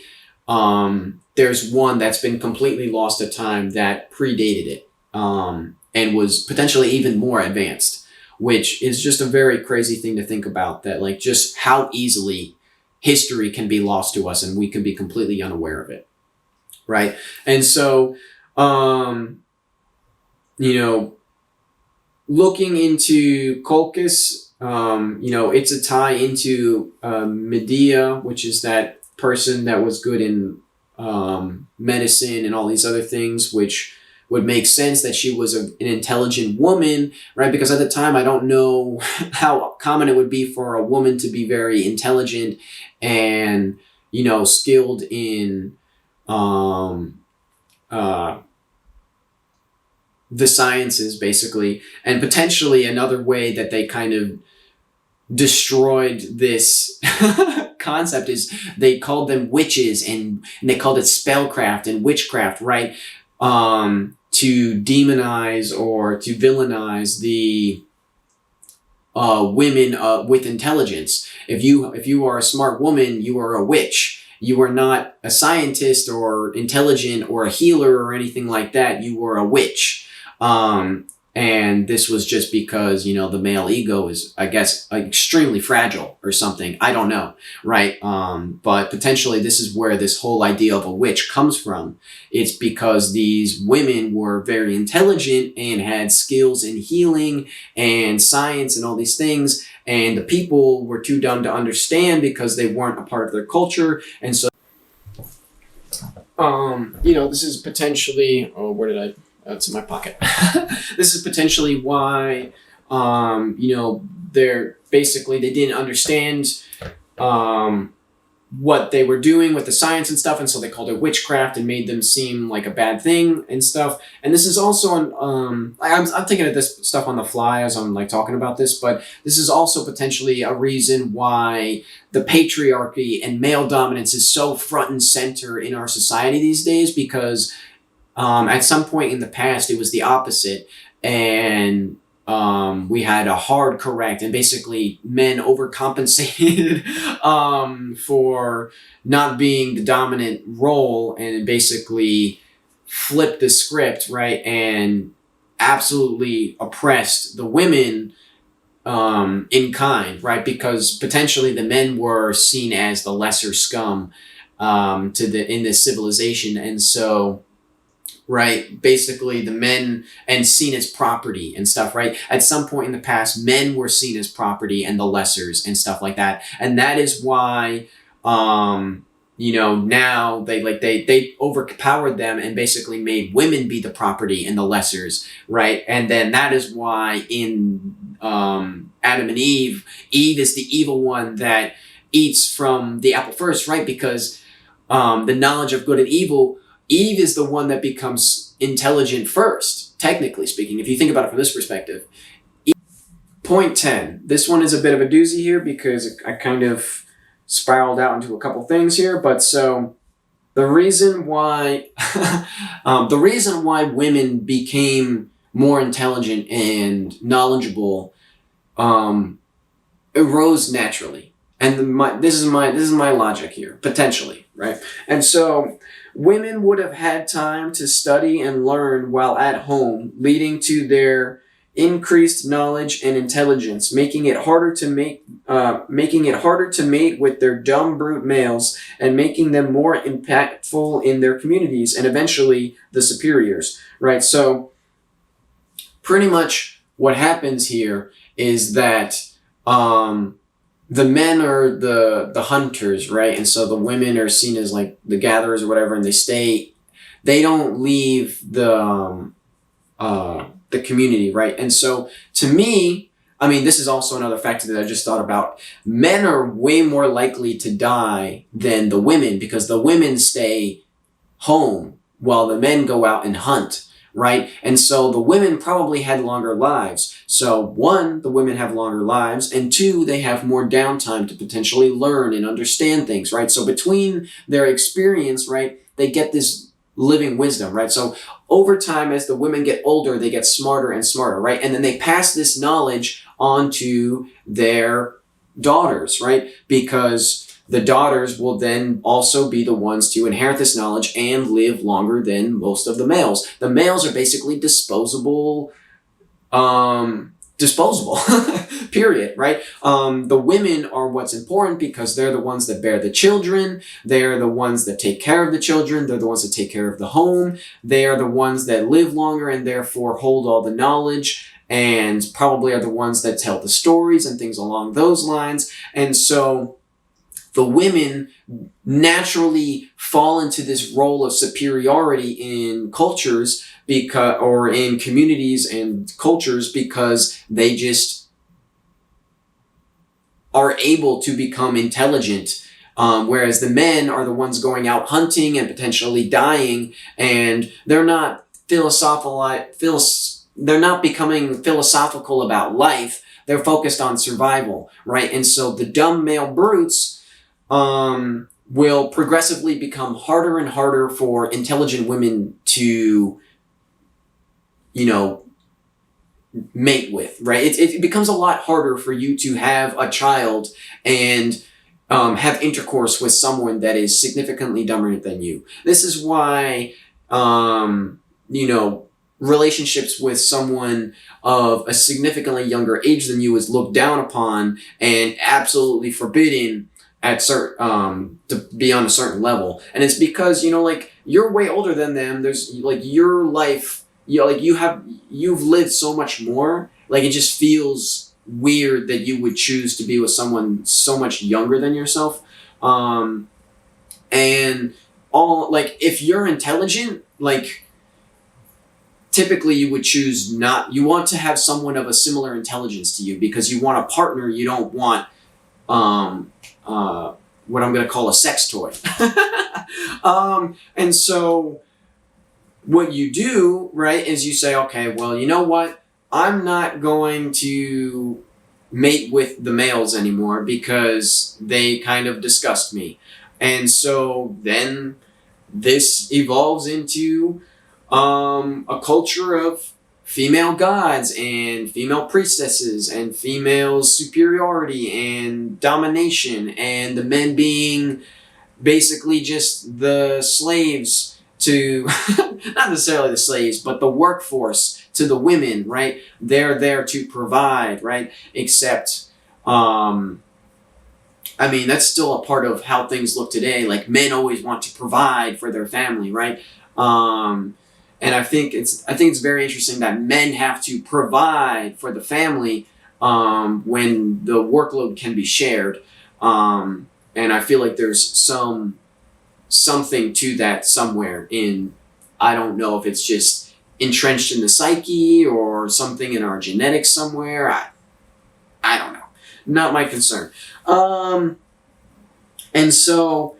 there's one that's been completely lost to time that predated it, and was potentially even more advanced, which is just a very crazy thing to think about, that like just how easily history can be lost to us and we can be completely unaware of it, right? And so, you know, looking into Colchis, it's a tie into Medea, which is that person that was good in medicine and all these other things, which would make sense that she was an intelligent woman, right? Because at the time, I don't know how common it would be for a woman to be very intelligent and, skilled in the sciences, basically. And potentially another way that they kind of destroyed this concept is they called them witches, and they called it spellcraft and witchcraft, right? To demonize or to villainize the women with intelligence. If you are a smart woman, you are a witch. You are not a scientist or intelligent or a healer or anything like that. You were a witch. And this was just because, the male ego is, I guess, extremely fragile or something. I don't know, right? But potentially this is where this whole idea of a witch comes from. It's because these women were very intelligent and had skills in healing and science and all these things. And the people were too dumb to understand because they weren't a part of their culture. And so, this is potentially, where did I... It's in my pocket. This is potentially why, they didn't understand what they were doing with the science and stuff, and so they called it witchcraft and made them seem like a bad thing and stuff. And this is also I'm thinking of this stuff on the fly as I'm like talking about this, but this is also potentially a reason why the patriarchy and male dominance is so front and center in our society these days, because at some point in the past, it was the opposite, and we had a hard correct, and basically men overcompensated for not being the dominant role, and basically flipped the script, right, and absolutely oppressed the women in kind, right, because potentially the men were seen as the lesser scum in this civilization, and so... right, basically the men, and seen as property and stuff, right? At some point in the past, men were seen as property and the lessers and stuff like that. And that is why, now they overpowered them and basically made women be the property and the lessers, right? And then that is why in Adam and Eve is the evil one that eats from the apple first, right? Because the knowledge of good and evil, Eve is the one that becomes intelligent first, technically speaking, if you think about it from this perspective. Point 10. This one is a bit of a doozy here because I kind of spiraled out into a couple things here. But so the reason why women became more intelligent and knowledgeable arose naturally. And this is my logic here, potentially, right? And so women would have had time to study and learn while at home, leading to their increased knowledge and intelligence, making it harder to mate with their dumb brute males, and making them more impactful in their communities and eventually the superiors, right? So pretty much what happens here is that the men are the hunters, right? And so the women are seen as like the gatherers or whatever, and they don't leave the community, right? And so to me, I mean, this is also another factor that I just thought about. Men are way more likely to die than the women because the women stay home while the men go out and hunt, right? And so the women probably had longer lives. So one, the women have longer lives, and two, they have more downtime to potentially learn and understand things, right? So between their experience, right, they get this living wisdom, right? So over time, as the women get older, they get smarter and smarter, right? And then they pass this knowledge on to their daughters, right? Because the daughters will then also be the ones to inherit this knowledge and live longer than most of the males. The males are basically disposable, period, right? The women are what's important because they're the ones that bear the children. They're the ones that take care of the children. They're the ones that take care of the home. They are the ones that live longer and therefore hold all the knowledge and probably are the ones that tell the stories and things along those lines. And so the women naturally fall into this role of superiority in cultures or in communities and cultures because they just are able to become intelligent. Whereas the men are the ones going out hunting and potentially dying, and they're not they're not becoming philosophical about life. They're focused on survival, right? And so the dumb male brutes will progressively become harder and harder for intelligent women to, mate with, right? It becomes a lot harder for you to have a child and have intercourse with someone that is significantly dumber than you. This is why, relationships with someone of a significantly younger age than you is looked down upon and absolutely forbidden at to be on a certain level. And it's because, you're way older than them. There's your life, you've lived so much more. It just feels weird that you would choose to be with someone so much younger than yourself. And if you're intelligent, typically you would choose you want to have someone of a similar intelligence to you because you want a partner. You don't want, what I'm going to call a sex toy. And so what you do, right, is you say, okay, well, you know what? I'm not going to mate with the males anymore because they kind of disgust me. And so then this evolves into a culture of female gods and female priestesses and female superiority and domination, and the men being basically just the slaves to, not necessarily the slaves, but the workforce to the women, right? They're there to provide, right? Except, that's still a part of how things look today. Men always want to provide for their family, right? And I think it's very interesting that men have to provide for the family when the workload can be shared. And I feel like there's something to that somewhere in, I don't know if it's just entrenched in the psyche or something in our genetics somewhere. I don't know. Not my concern. And so,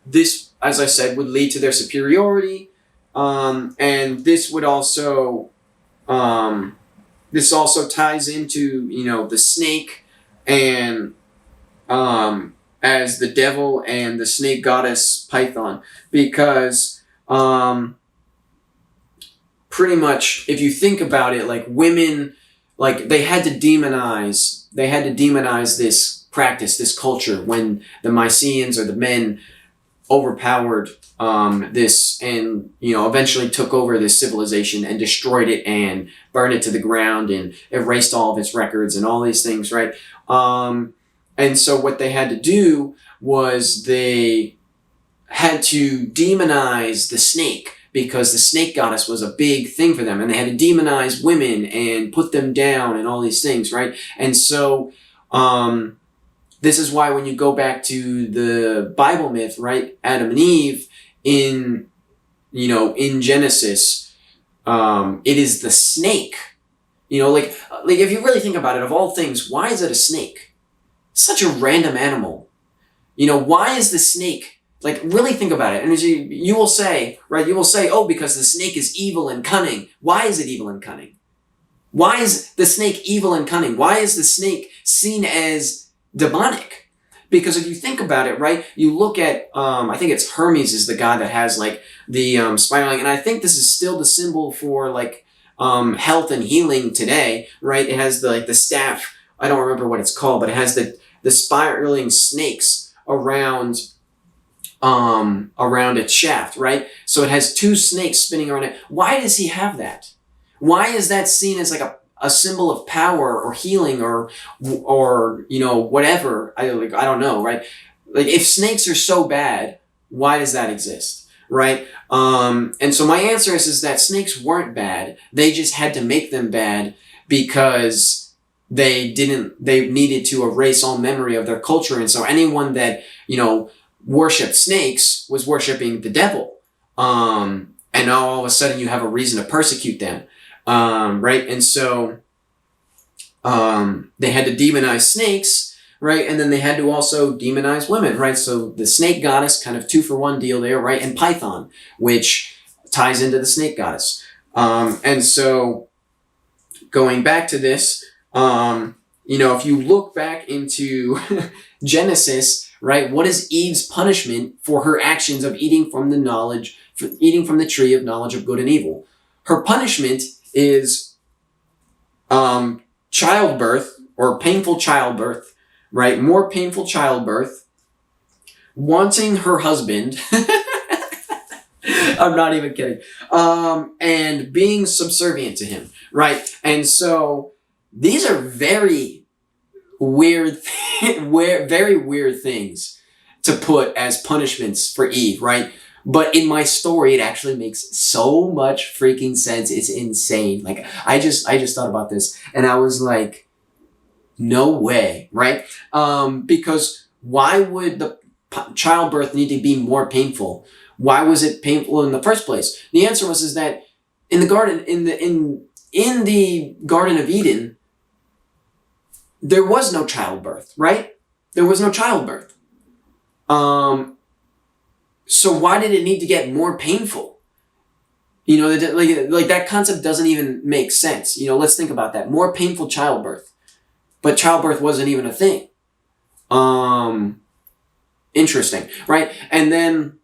this, as I said, would lead to their superiority. And this would also, this also ties into, the snake and, as the devil and the snake goddess Python, because, pretty much, if you think about it, women, they had to demonize this practice, this culture, when the Mycenaeans or the men overpowered this and eventually took over this civilization and destroyed it and burned it to the ground and erased all of its records and all these things, right? And so what they had to do was they had to demonize the snake, because the snake goddess was a big thing for them, and they had to demonize women and put them down and all these things, right? And so this is why when you go back to the Bible myth, right, Adam and Eve in Genesis, it is the snake. If you really think about it, of all things, why is it a snake? Such a random animal. Why is the snake Like, really think about it. And you will say, right, you will say, oh, because the snake is evil and cunning. Why is it evil and cunning? Why is the snake evil and cunning? Why is the snake seen as demonic? Because if you think about it, right, you look at, I think it's Hermes is the guy that has like the spiraling, and I think this is still the symbol for like health and healing today, right? It has the staff. I don't remember what it's called, but it has the spiraling snakes around its shaft, right? So it has two snakes spinning around it. Why does he have that? Why is that seen as like a symbol of power or healing or whatever? I don't know, right? Like, if snakes are so bad, why does that exist, right? And so my answer is that snakes weren't bad. They just had to make them bad because they needed to erase all memory of their culture. And so anyone that, worshipped snakes was worshiping the devil. And now all of a sudden you have a reason to persecute them. Right? And so they had to demonize snakes, right? And then they had to also demonize women, right? So the snake goddess, kind of 2-for-1 deal there, right? And Python, which ties into the snake goddess. And so going back to this, if you look back into Genesis, right? What is Eve's punishment for her actions of eating from the tree of knowledge of good and evil? Her punishment is childbirth, or painful childbirth, right? More painful childbirth, wanting her husband. I'm not even kidding. And being subservient to him, right? And so these are very weird, very weird things to put as punishments for Eve, right? But in my story, it actually makes so much freaking sense. It's insane. Like, I just thought about this and I was like, no way, right? Because why would the childbirth need to be more painful? Why was it painful in the first place? The answer is that in the garden, in the Garden of Eden, there was no childbirth, right? There was no childbirth. So why did it need to get more painful? Like that concept doesn't even make sense. Let's think about that. More painful childbirth. But childbirth wasn't even a thing. Interesting, right? And then,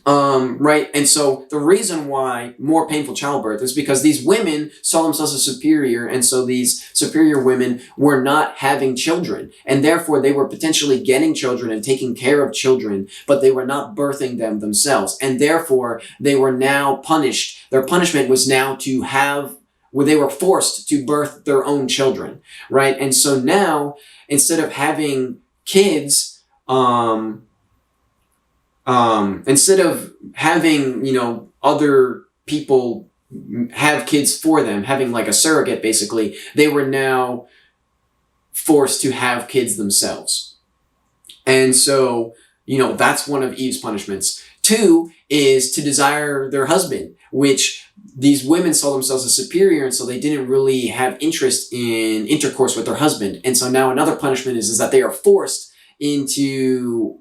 right, and so the reason why more painful childbirth is because these women saw themselves as superior, and so these superior women were not having children, and therefore they were potentially getting children and taking care of children, but they were not birthing them themselves, and therefore they were now punished. Their punishment was now where they were forced to birth their own children, right? And so now, instead of having kids, instead of having, other people have kids for them, having like a surrogate, basically, they were now forced to have kids themselves. And so, that's one of Eve's punishments. 2 is to desire their husband, which these women saw themselves as superior, and so they didn't really have interest in intercourse with their husband. And so now another punishment is that they are forced into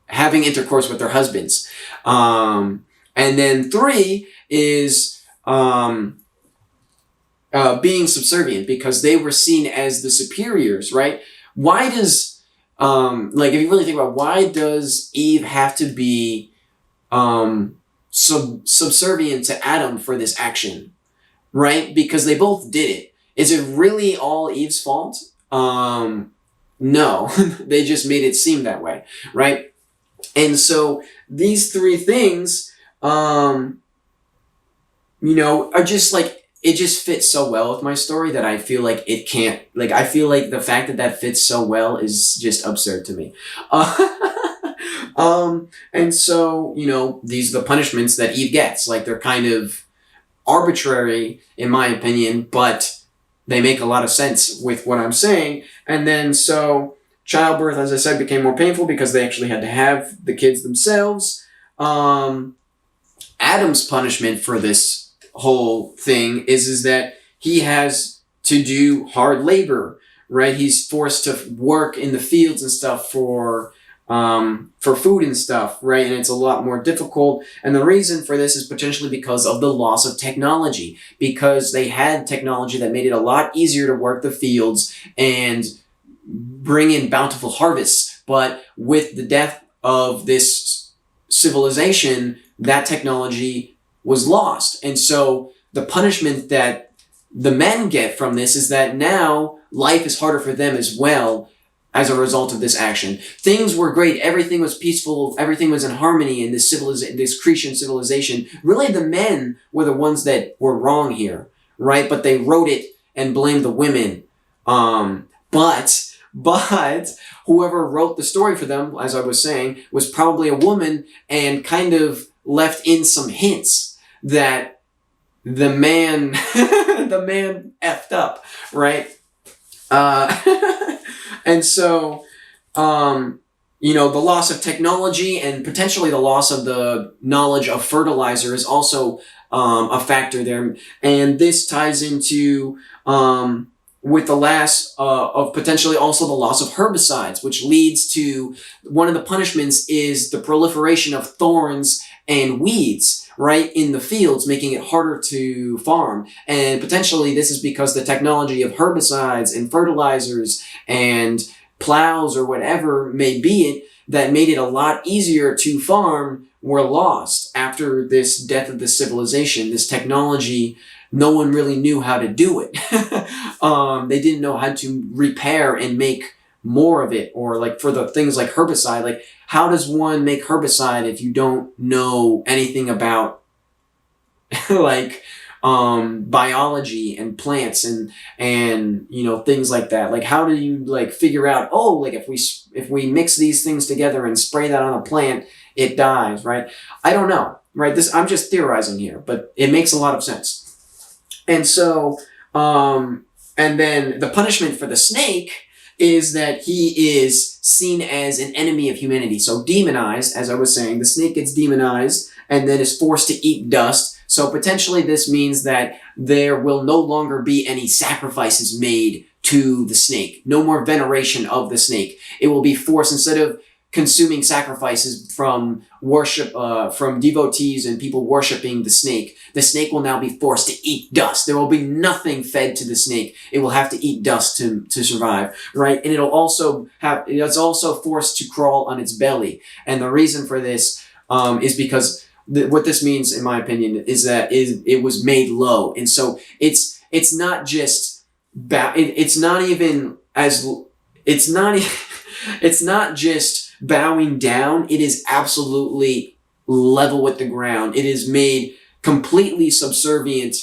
having intercourse with their husbands. And then 3 is being subservient, because they were seen as the superiors, right? Why does, if you really think about, why does Eve have to be subservient to Adam for this action, right? Because they both did it. Is it really all Eve's fault? No, they just made it seem that way, right? And so these 3 things, are just like, it just fits so well with my story that I feel like it can't, I feel like the fact that fits so well is just absurd to me. And so, these are the punishments that Eve gets. Like, they're kind of arbitrary, in my opinion, but they make a lot of sense with what I'm saying. And then, so childbirth, as I said, became more painful because they actually had to have the kids themselves. Adam's punishment for this whole thing is that he has to do hard labor, right? He's forced to work in the fields and stuff for for food and stuff, right? And it's a lot more difficult. And the reason for this is potentially because of the loss of technology, because they had technology that made it a lot easier to work the fields and bring in bountiful harvests. But with the death of this civilization, that technology was lost. And so the punishment that the men get from this is that now life is harder for them as well as a result of this action. Things were great. Everything was peaceful. Everything was in harmony in this Cretan civilization. Really, the men were the ones that were wrong here, right? But they wrote it and blamed the women. But whoever wrote the story for them, as I was saying, was probably a woman and kind of left in some hints that the man, the man effed up, right? And so, the loss of technology and potentially the loss of the knowledge of fertilizer is also a factor there. And this ties into with the loss of potentially also the loss of herbicides, which leads to one of the punishments is the proliferation of thorns and weeds, right, in the fields, making it harder to farm. And potentially this is because the technology of herbicides and fertilizers and plows or whatever may be it that made it a lot easier to farm were lost after this death of the civilization. This technology, no one really knew how to do it. They didn't know how to repair and make more of it, or like for the things like herbicide, like how does one make herbicide if you don't know anything about like biology and plants and things like that? Like how do you like figure out, oh, like if we mix these things together and spray that on a plant, it dies, right? I don't know, right? I'm just theorizing here, but it makes a lot of sense. And so and then the punishment for the snake is that he is seen as an enemy of humanity. So demonized, as I was saying, the snake gets demonized and then is forced to eat dust. So potentially this means that there will no longer be any sacrifices made to the snake. No more veneration of the snake. It will be forced, instead of consuming sacrifices from worship, from devotees and people worshiping the snake will now be forced to eat dust. There will be nothing fed to the snake. It will have to eat dust to survive, right? And it's also forced to crawl on its belly. And the reason for this is because what this means, in my opinion, is that it was made low. And so it's not just it's not just bowing down. It is absolutely level with the ground. It is made completely subservient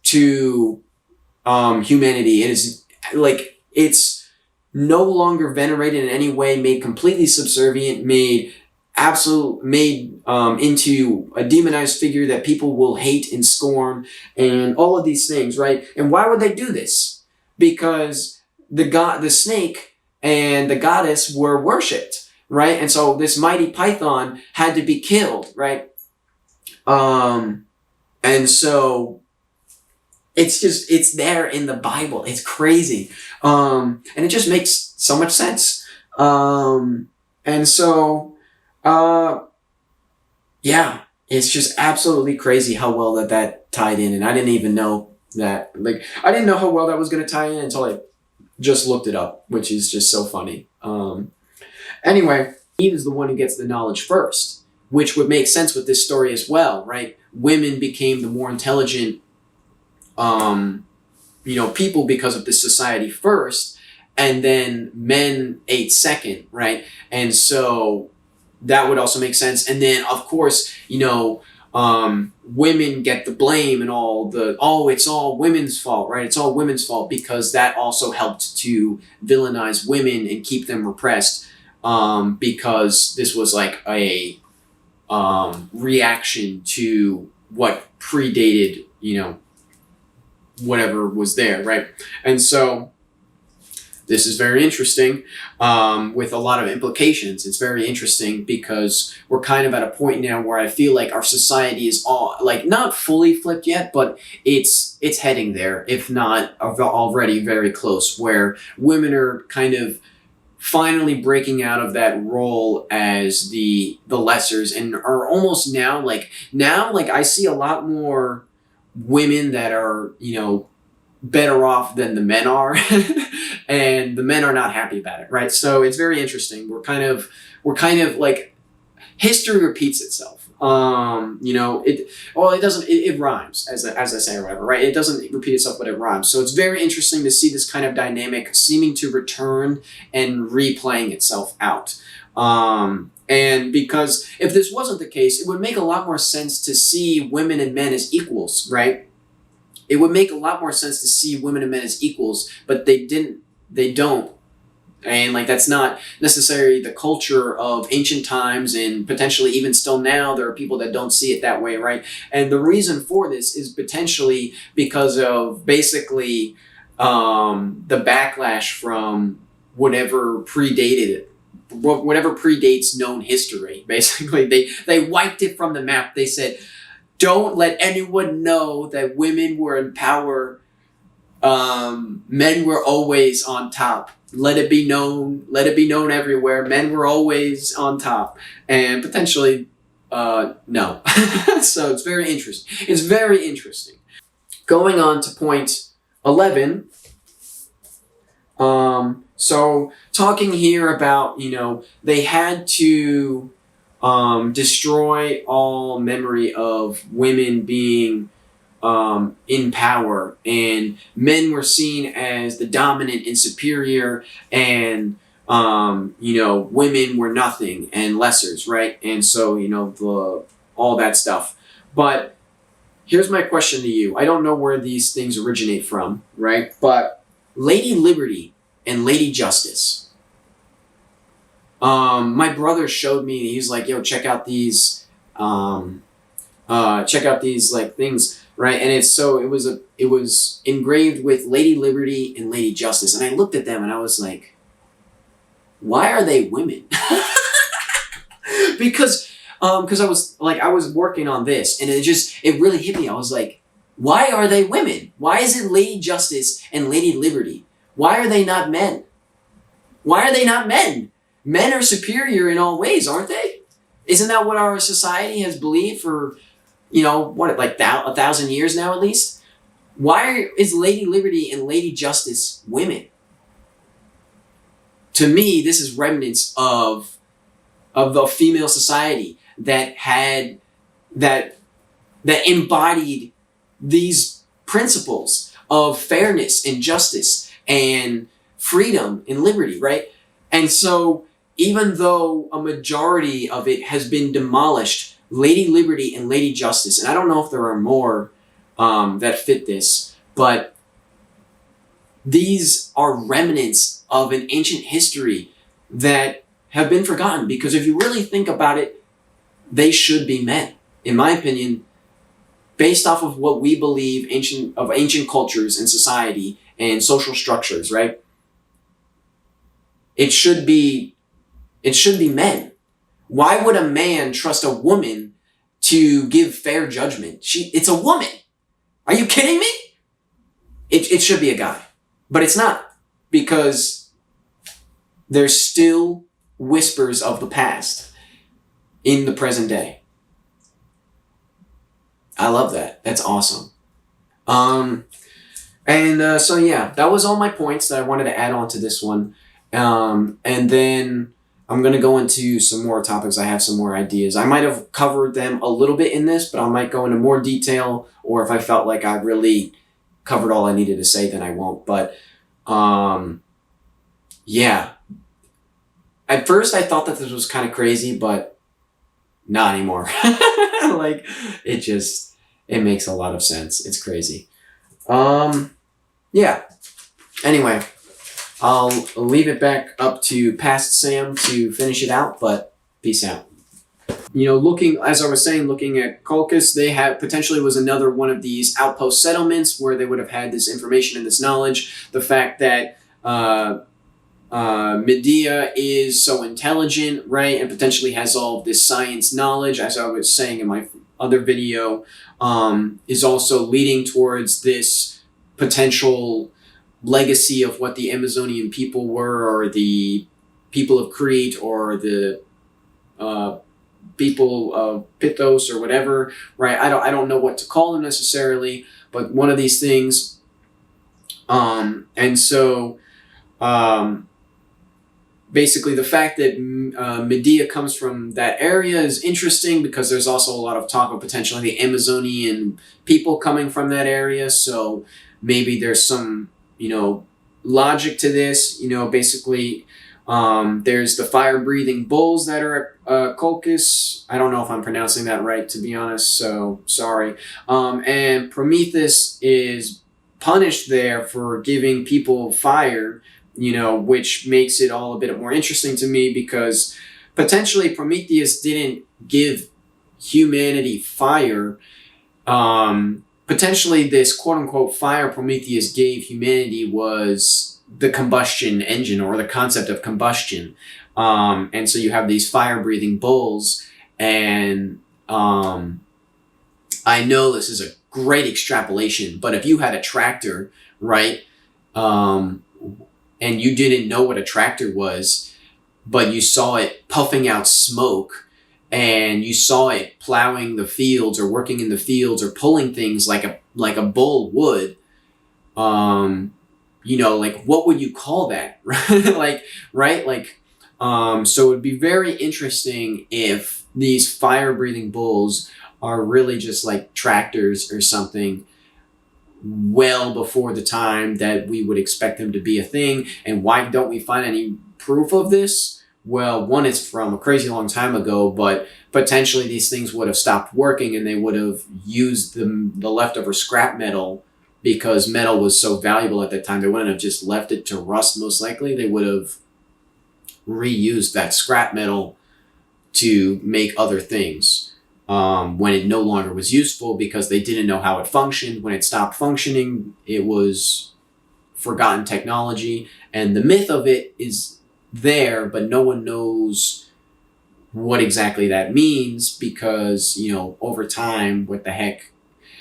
to humanity. It is like it's no longer venerated in any way, made completely subservient, made into a demonized figure that people will hate and scorn, and all of these things, right? And why would they do this? Because the snake and the goddess were worshipped, right? And so this mighty python had to be killed, right? And so it's there in the Bible. It's crazy. And it just makes so much sense. And so, yeah, it's just absolutely crazy how well that tied in. And I didn't even know that, I didn't know how well that was going to tie in until I just looked it up, which is just so funny. Anyway, Eve is the one who gets the knowledge first, which would make sense with this story as well, right? Women became the more intelligent, people because of this society first, and then men ate second, right? And so that would also make sense. And then, of course, women get the blame and it's all women's fault, right? It's all women's fault because that also helped to villainize women and keep them repressed, because this was like a reaction to what predated, whatever was there, right? And so this is very interesting, with a lot of implications. It's very interesting because we're kind of at a point now where I feel like our society is all not fully flipped yet, but it's heading there, if not already very close, where women are kind of finally breaking out of that role as the lessers, and are almost now like I see a lot more women that are, you know, better off than the men are, and the men are not happy about it, right? So it's very interesting. We're kind of like, history repeats itself. You know, it doesn't, it rhymes, as I say, or whatever, right? It doesn't repeat itself, but it rhymes. So it's very interesting to see this kind of dynamic seeming to return and replaying itself out. And because if this wasn't the case, it would make a lot more sense to see women and men as equals, right? It would make a lot more sense to see women and men as equals, but they don't. And like, that's not necessarily the culture of ancient times, and potentially even still now, there are people that don't see it that way, right? And the reason for this is potentially because of basically the backlash from whatever predates known history. Basically, they wiped it from the map. They said, don't let anyone know that women were in power. Men were always on top. Let it be known everywhere. Men were always on top. And potentially, no. So it's very interesting. Going on to point 11. So talking here about, you know, they had to destroy all memory of women being in power, and men were seen as the dominant and superior, and you know, women were nothing and lessers, right? And so, you know, all that stuff. But here's my question to you. I don't know where these things originate from, right? But Lady Liberty and Lady Justice. My brother showed me. He's like, "Yo, check out these like things." Right, and it was engraved with Lady Liberty and Lady Justice, and I looked at them and I was like, why are they women? because I was working on this, and it really hit me. I was like, why are they women? Why is it Lady Justice and Lady Liberty? Why are they not men? Why are they not men? Men are superior in all ways, aren't they? Isn't that what our society has believed for, you know, what, like 1,000 years now at least? Why is Lady Liberty and Lady Justice women? To me, this is remnants of the female society that embodied these principles of fairness and justice and freedom and liberty, right? And so, even though a majority of it has been demolished, Lady Liberty and Lady Justice, and I don't know if there are more that fit this, but these are remnants of an ancient history that have been forgotten, because if you really think about it, they should be men, in my opinion, based off of what we believe ancient cultures and society and social structures, right? It should be men. Why would a man trust a woman to give fair judgment? It's a woman. Are you kidding me? It should be a guy. But it's not, because there's still whispers of the past in the present day. I love that. That's awesome. So yeah, that was all my points that I wanted to add on to this one. And then I'm going to go into some more topics. I have some more ideas. I might have covered them a little bit in this, but I might go into more detail, or if I felt like I really covered all I needed to say, then I won't. But yeah. At first I thought that this was kind of crazy, but not anymore. Like, it makes a lot of sense. It's crazy. Yeah. Anyway, I'll leave it back up to Past Sam to finish it out, but peace out. You know, as I was saying, looking at Colchis, they potentially was another one of these outpost settlements where they would have had this information and this knowledge. The fact that Medea is so intelligent, right, and potentially has all of this science knowledge, as I was saying in my other video, is also leading towards this potential legacy of what the Amazonian people were, or the people of Crete or the people of Pythos or whatever, right? I don't know what to call them necessarily, but one of these things. And so basically the fact that Medea comes from that area is interesting because there's also a lot of talk of potentially the Amazonian people coming from that area. So maybe there's some, logic to this, basically there's the fire-breathing bulls that are at Colchis. I don't know if I'm pronouncing that right, to be honest, so sorry. And Prometheus is punished there for giving people fire, which makes it all a bit more interesting to me because potentially Prometheus didn't give humanity fire. Potentially this quote-unquote fire Prometheus gave humanity was the combustion engine or the concept of combustion. And so you have these fire-breathing bulls, and I know this is a great extrapolation, but if you had a tractor, right, and you didn't know what a tractor was, but you saw it puffing out smoke, and you saw it plowing the fields or working in the fields or pulling things like a bull would, what would you call that? So it'd be very interesting if these fire-breathing bulls are really just like tractors or something well before the time that we would expect them to be a thing. And why don't we find any proof of this? Well, one, it's from a crazy long time ago, but potentially these things would have stopped working and they would have used the leftover scrap metal because metal was so valuable at that time. They wouldn't have just left it to rust, most likely. They would have reused that scrap metal to make other things when it no longer was useful because they didn't know how it functioned. When it stopped functioning, it was forgotten technology. And the myth of it is there, but no one knows what exactly that means because, over time, what the heck?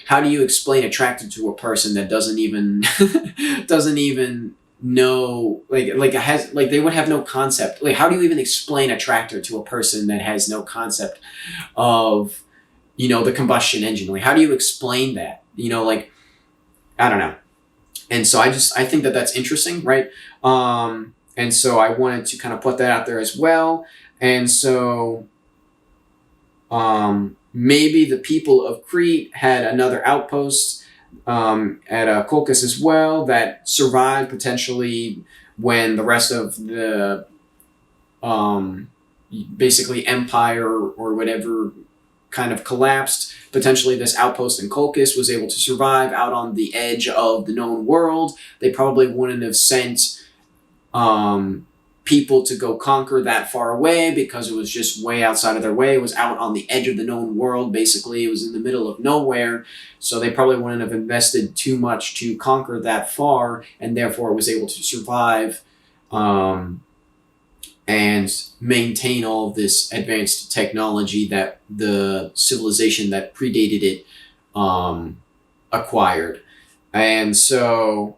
How do you explain a tractor to a person that doesn't even know, they would have no concept. Like, how do you even explain a tractor to a person that has no concept of, the combustion engine? Like, how do you explain that? I don't know. And so I think that that's interesting, right? And so I wanted to kind of put that out there as well. And so maybe the people of Crete had another outpost at Colchis as well that survived potentially when the rest of the basically empire or whatever kind of collapsed. Potentially this outpost in Colchis was able to survive out on the edge of the known world. They probably wouldn't have sent people to go conquer that far away because it was just way outside of their way. It was out on the edge of the known world. Basically, it was in the middle of nowhere. So they probably wouldn't have invested too much to conquer that far, and therefore it was able to survive and maintain all of this advanced technology that the civilization that predated it acquired. And so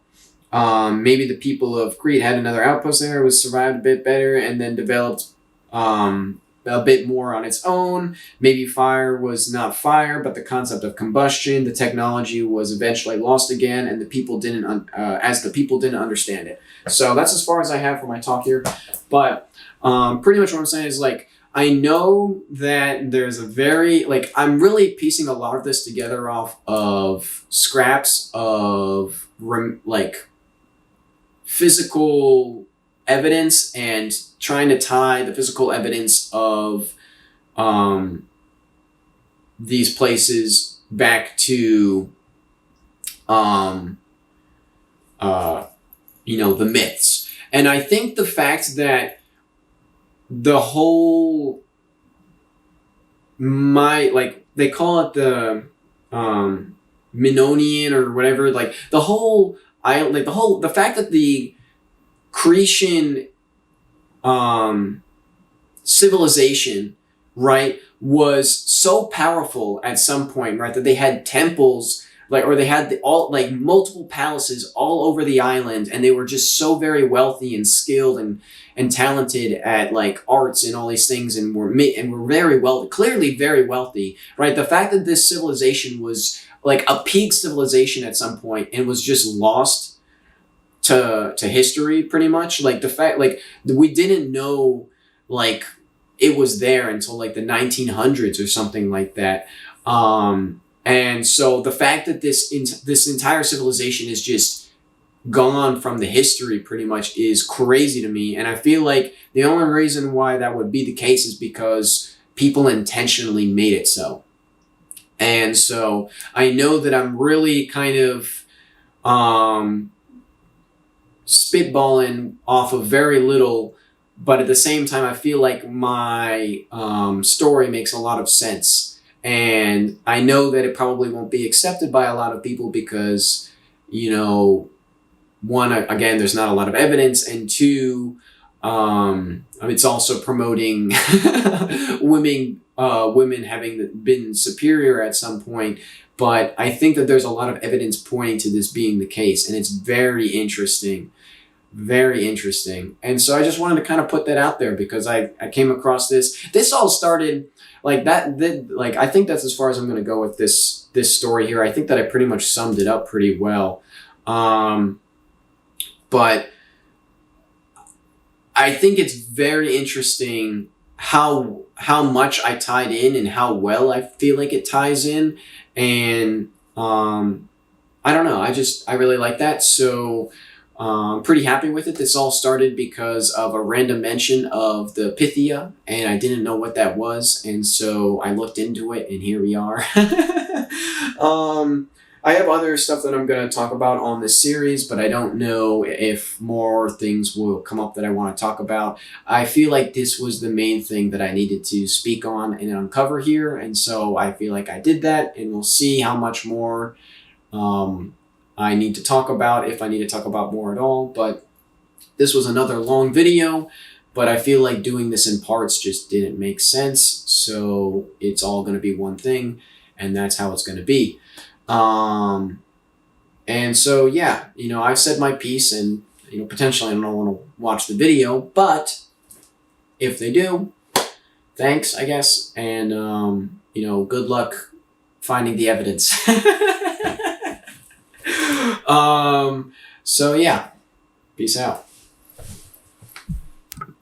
maybe the people of Crete had another outpost there, was survived a bit better, and then developed a bit more on its own. Maybe fire was not fire, but the concept of combustion. The technology was eventually lost again, and the people didn't understand it. So that's as far as I have for my talk here. But pretty much what I'm saying is I know that there's a very I'm really piecing a lot of this together off of scraps of physical evidence and trying to tie the physical evidence of these places back to the myths. And I think the fact that the whole they call it the Minoan or whatever, the fact that the Cretan civilization, right, was so powerful at some point, right, that they had temples like, or they had multiple palaces all over the island, and they were just so very wealthy and skilled and talented at like arts and all these things, and were very wealthy, clearly very wealthy, right? The fact that this civilization was like a peak civilization at some point and was just lost to history, pretty much. Like the fact, like we didn't know like it was there until like the 1900s or something like that. And so the fact that this entire civilization is just gone from the history pretty much is crazy to me. And I feel like the only reason why that would be the case is because people intentionally made it so. And so I know that I'm really kind of spitballing off of very little, but at the same time, I feel like my story makes a lot of sense. And I know that it probably won't be accepted by a lot of people because, you know, one, again, there's not a lot of evidence, and two, it's also promoting women having been superior at some point. But I think that there's a lot of evidence pointing to this being the case, and it's very interesting. Very interesting. And so I just wanted to kind of put that out there because I came across this. This all started like that. Like, I think that's as far as I'm going to go with this story here. I think that I pretty much summed it up pretty well. But I think it's very interesting how much I tied in and how well I feel like it ties in. And I don't know. I really like that. So I'm pretty happy with it. This all started because of a random mention of the Pythia, and I didn't know what that was, and so I looked into it, and here we are. I have other stuff that I'm going to talk about on this series, but I don't know if more things will come up that I want to talk about. I feel like this was the main thing that I needed to speak on and uncover here, and so I feel like I did that, and we'll see how much more I need to talk about, if I need to talk about more at all. But this was another long video, but I feel like doing this in parts just didn't make sense. So it's all going to be one thing, and that's how it's going to be. And so, yeah, you know, I've said my piece, and, you know, potentially I don't want to watch the video, but if they do, thanks, I guess. And, you know, good luck finding the evidence. So yeah, peace out.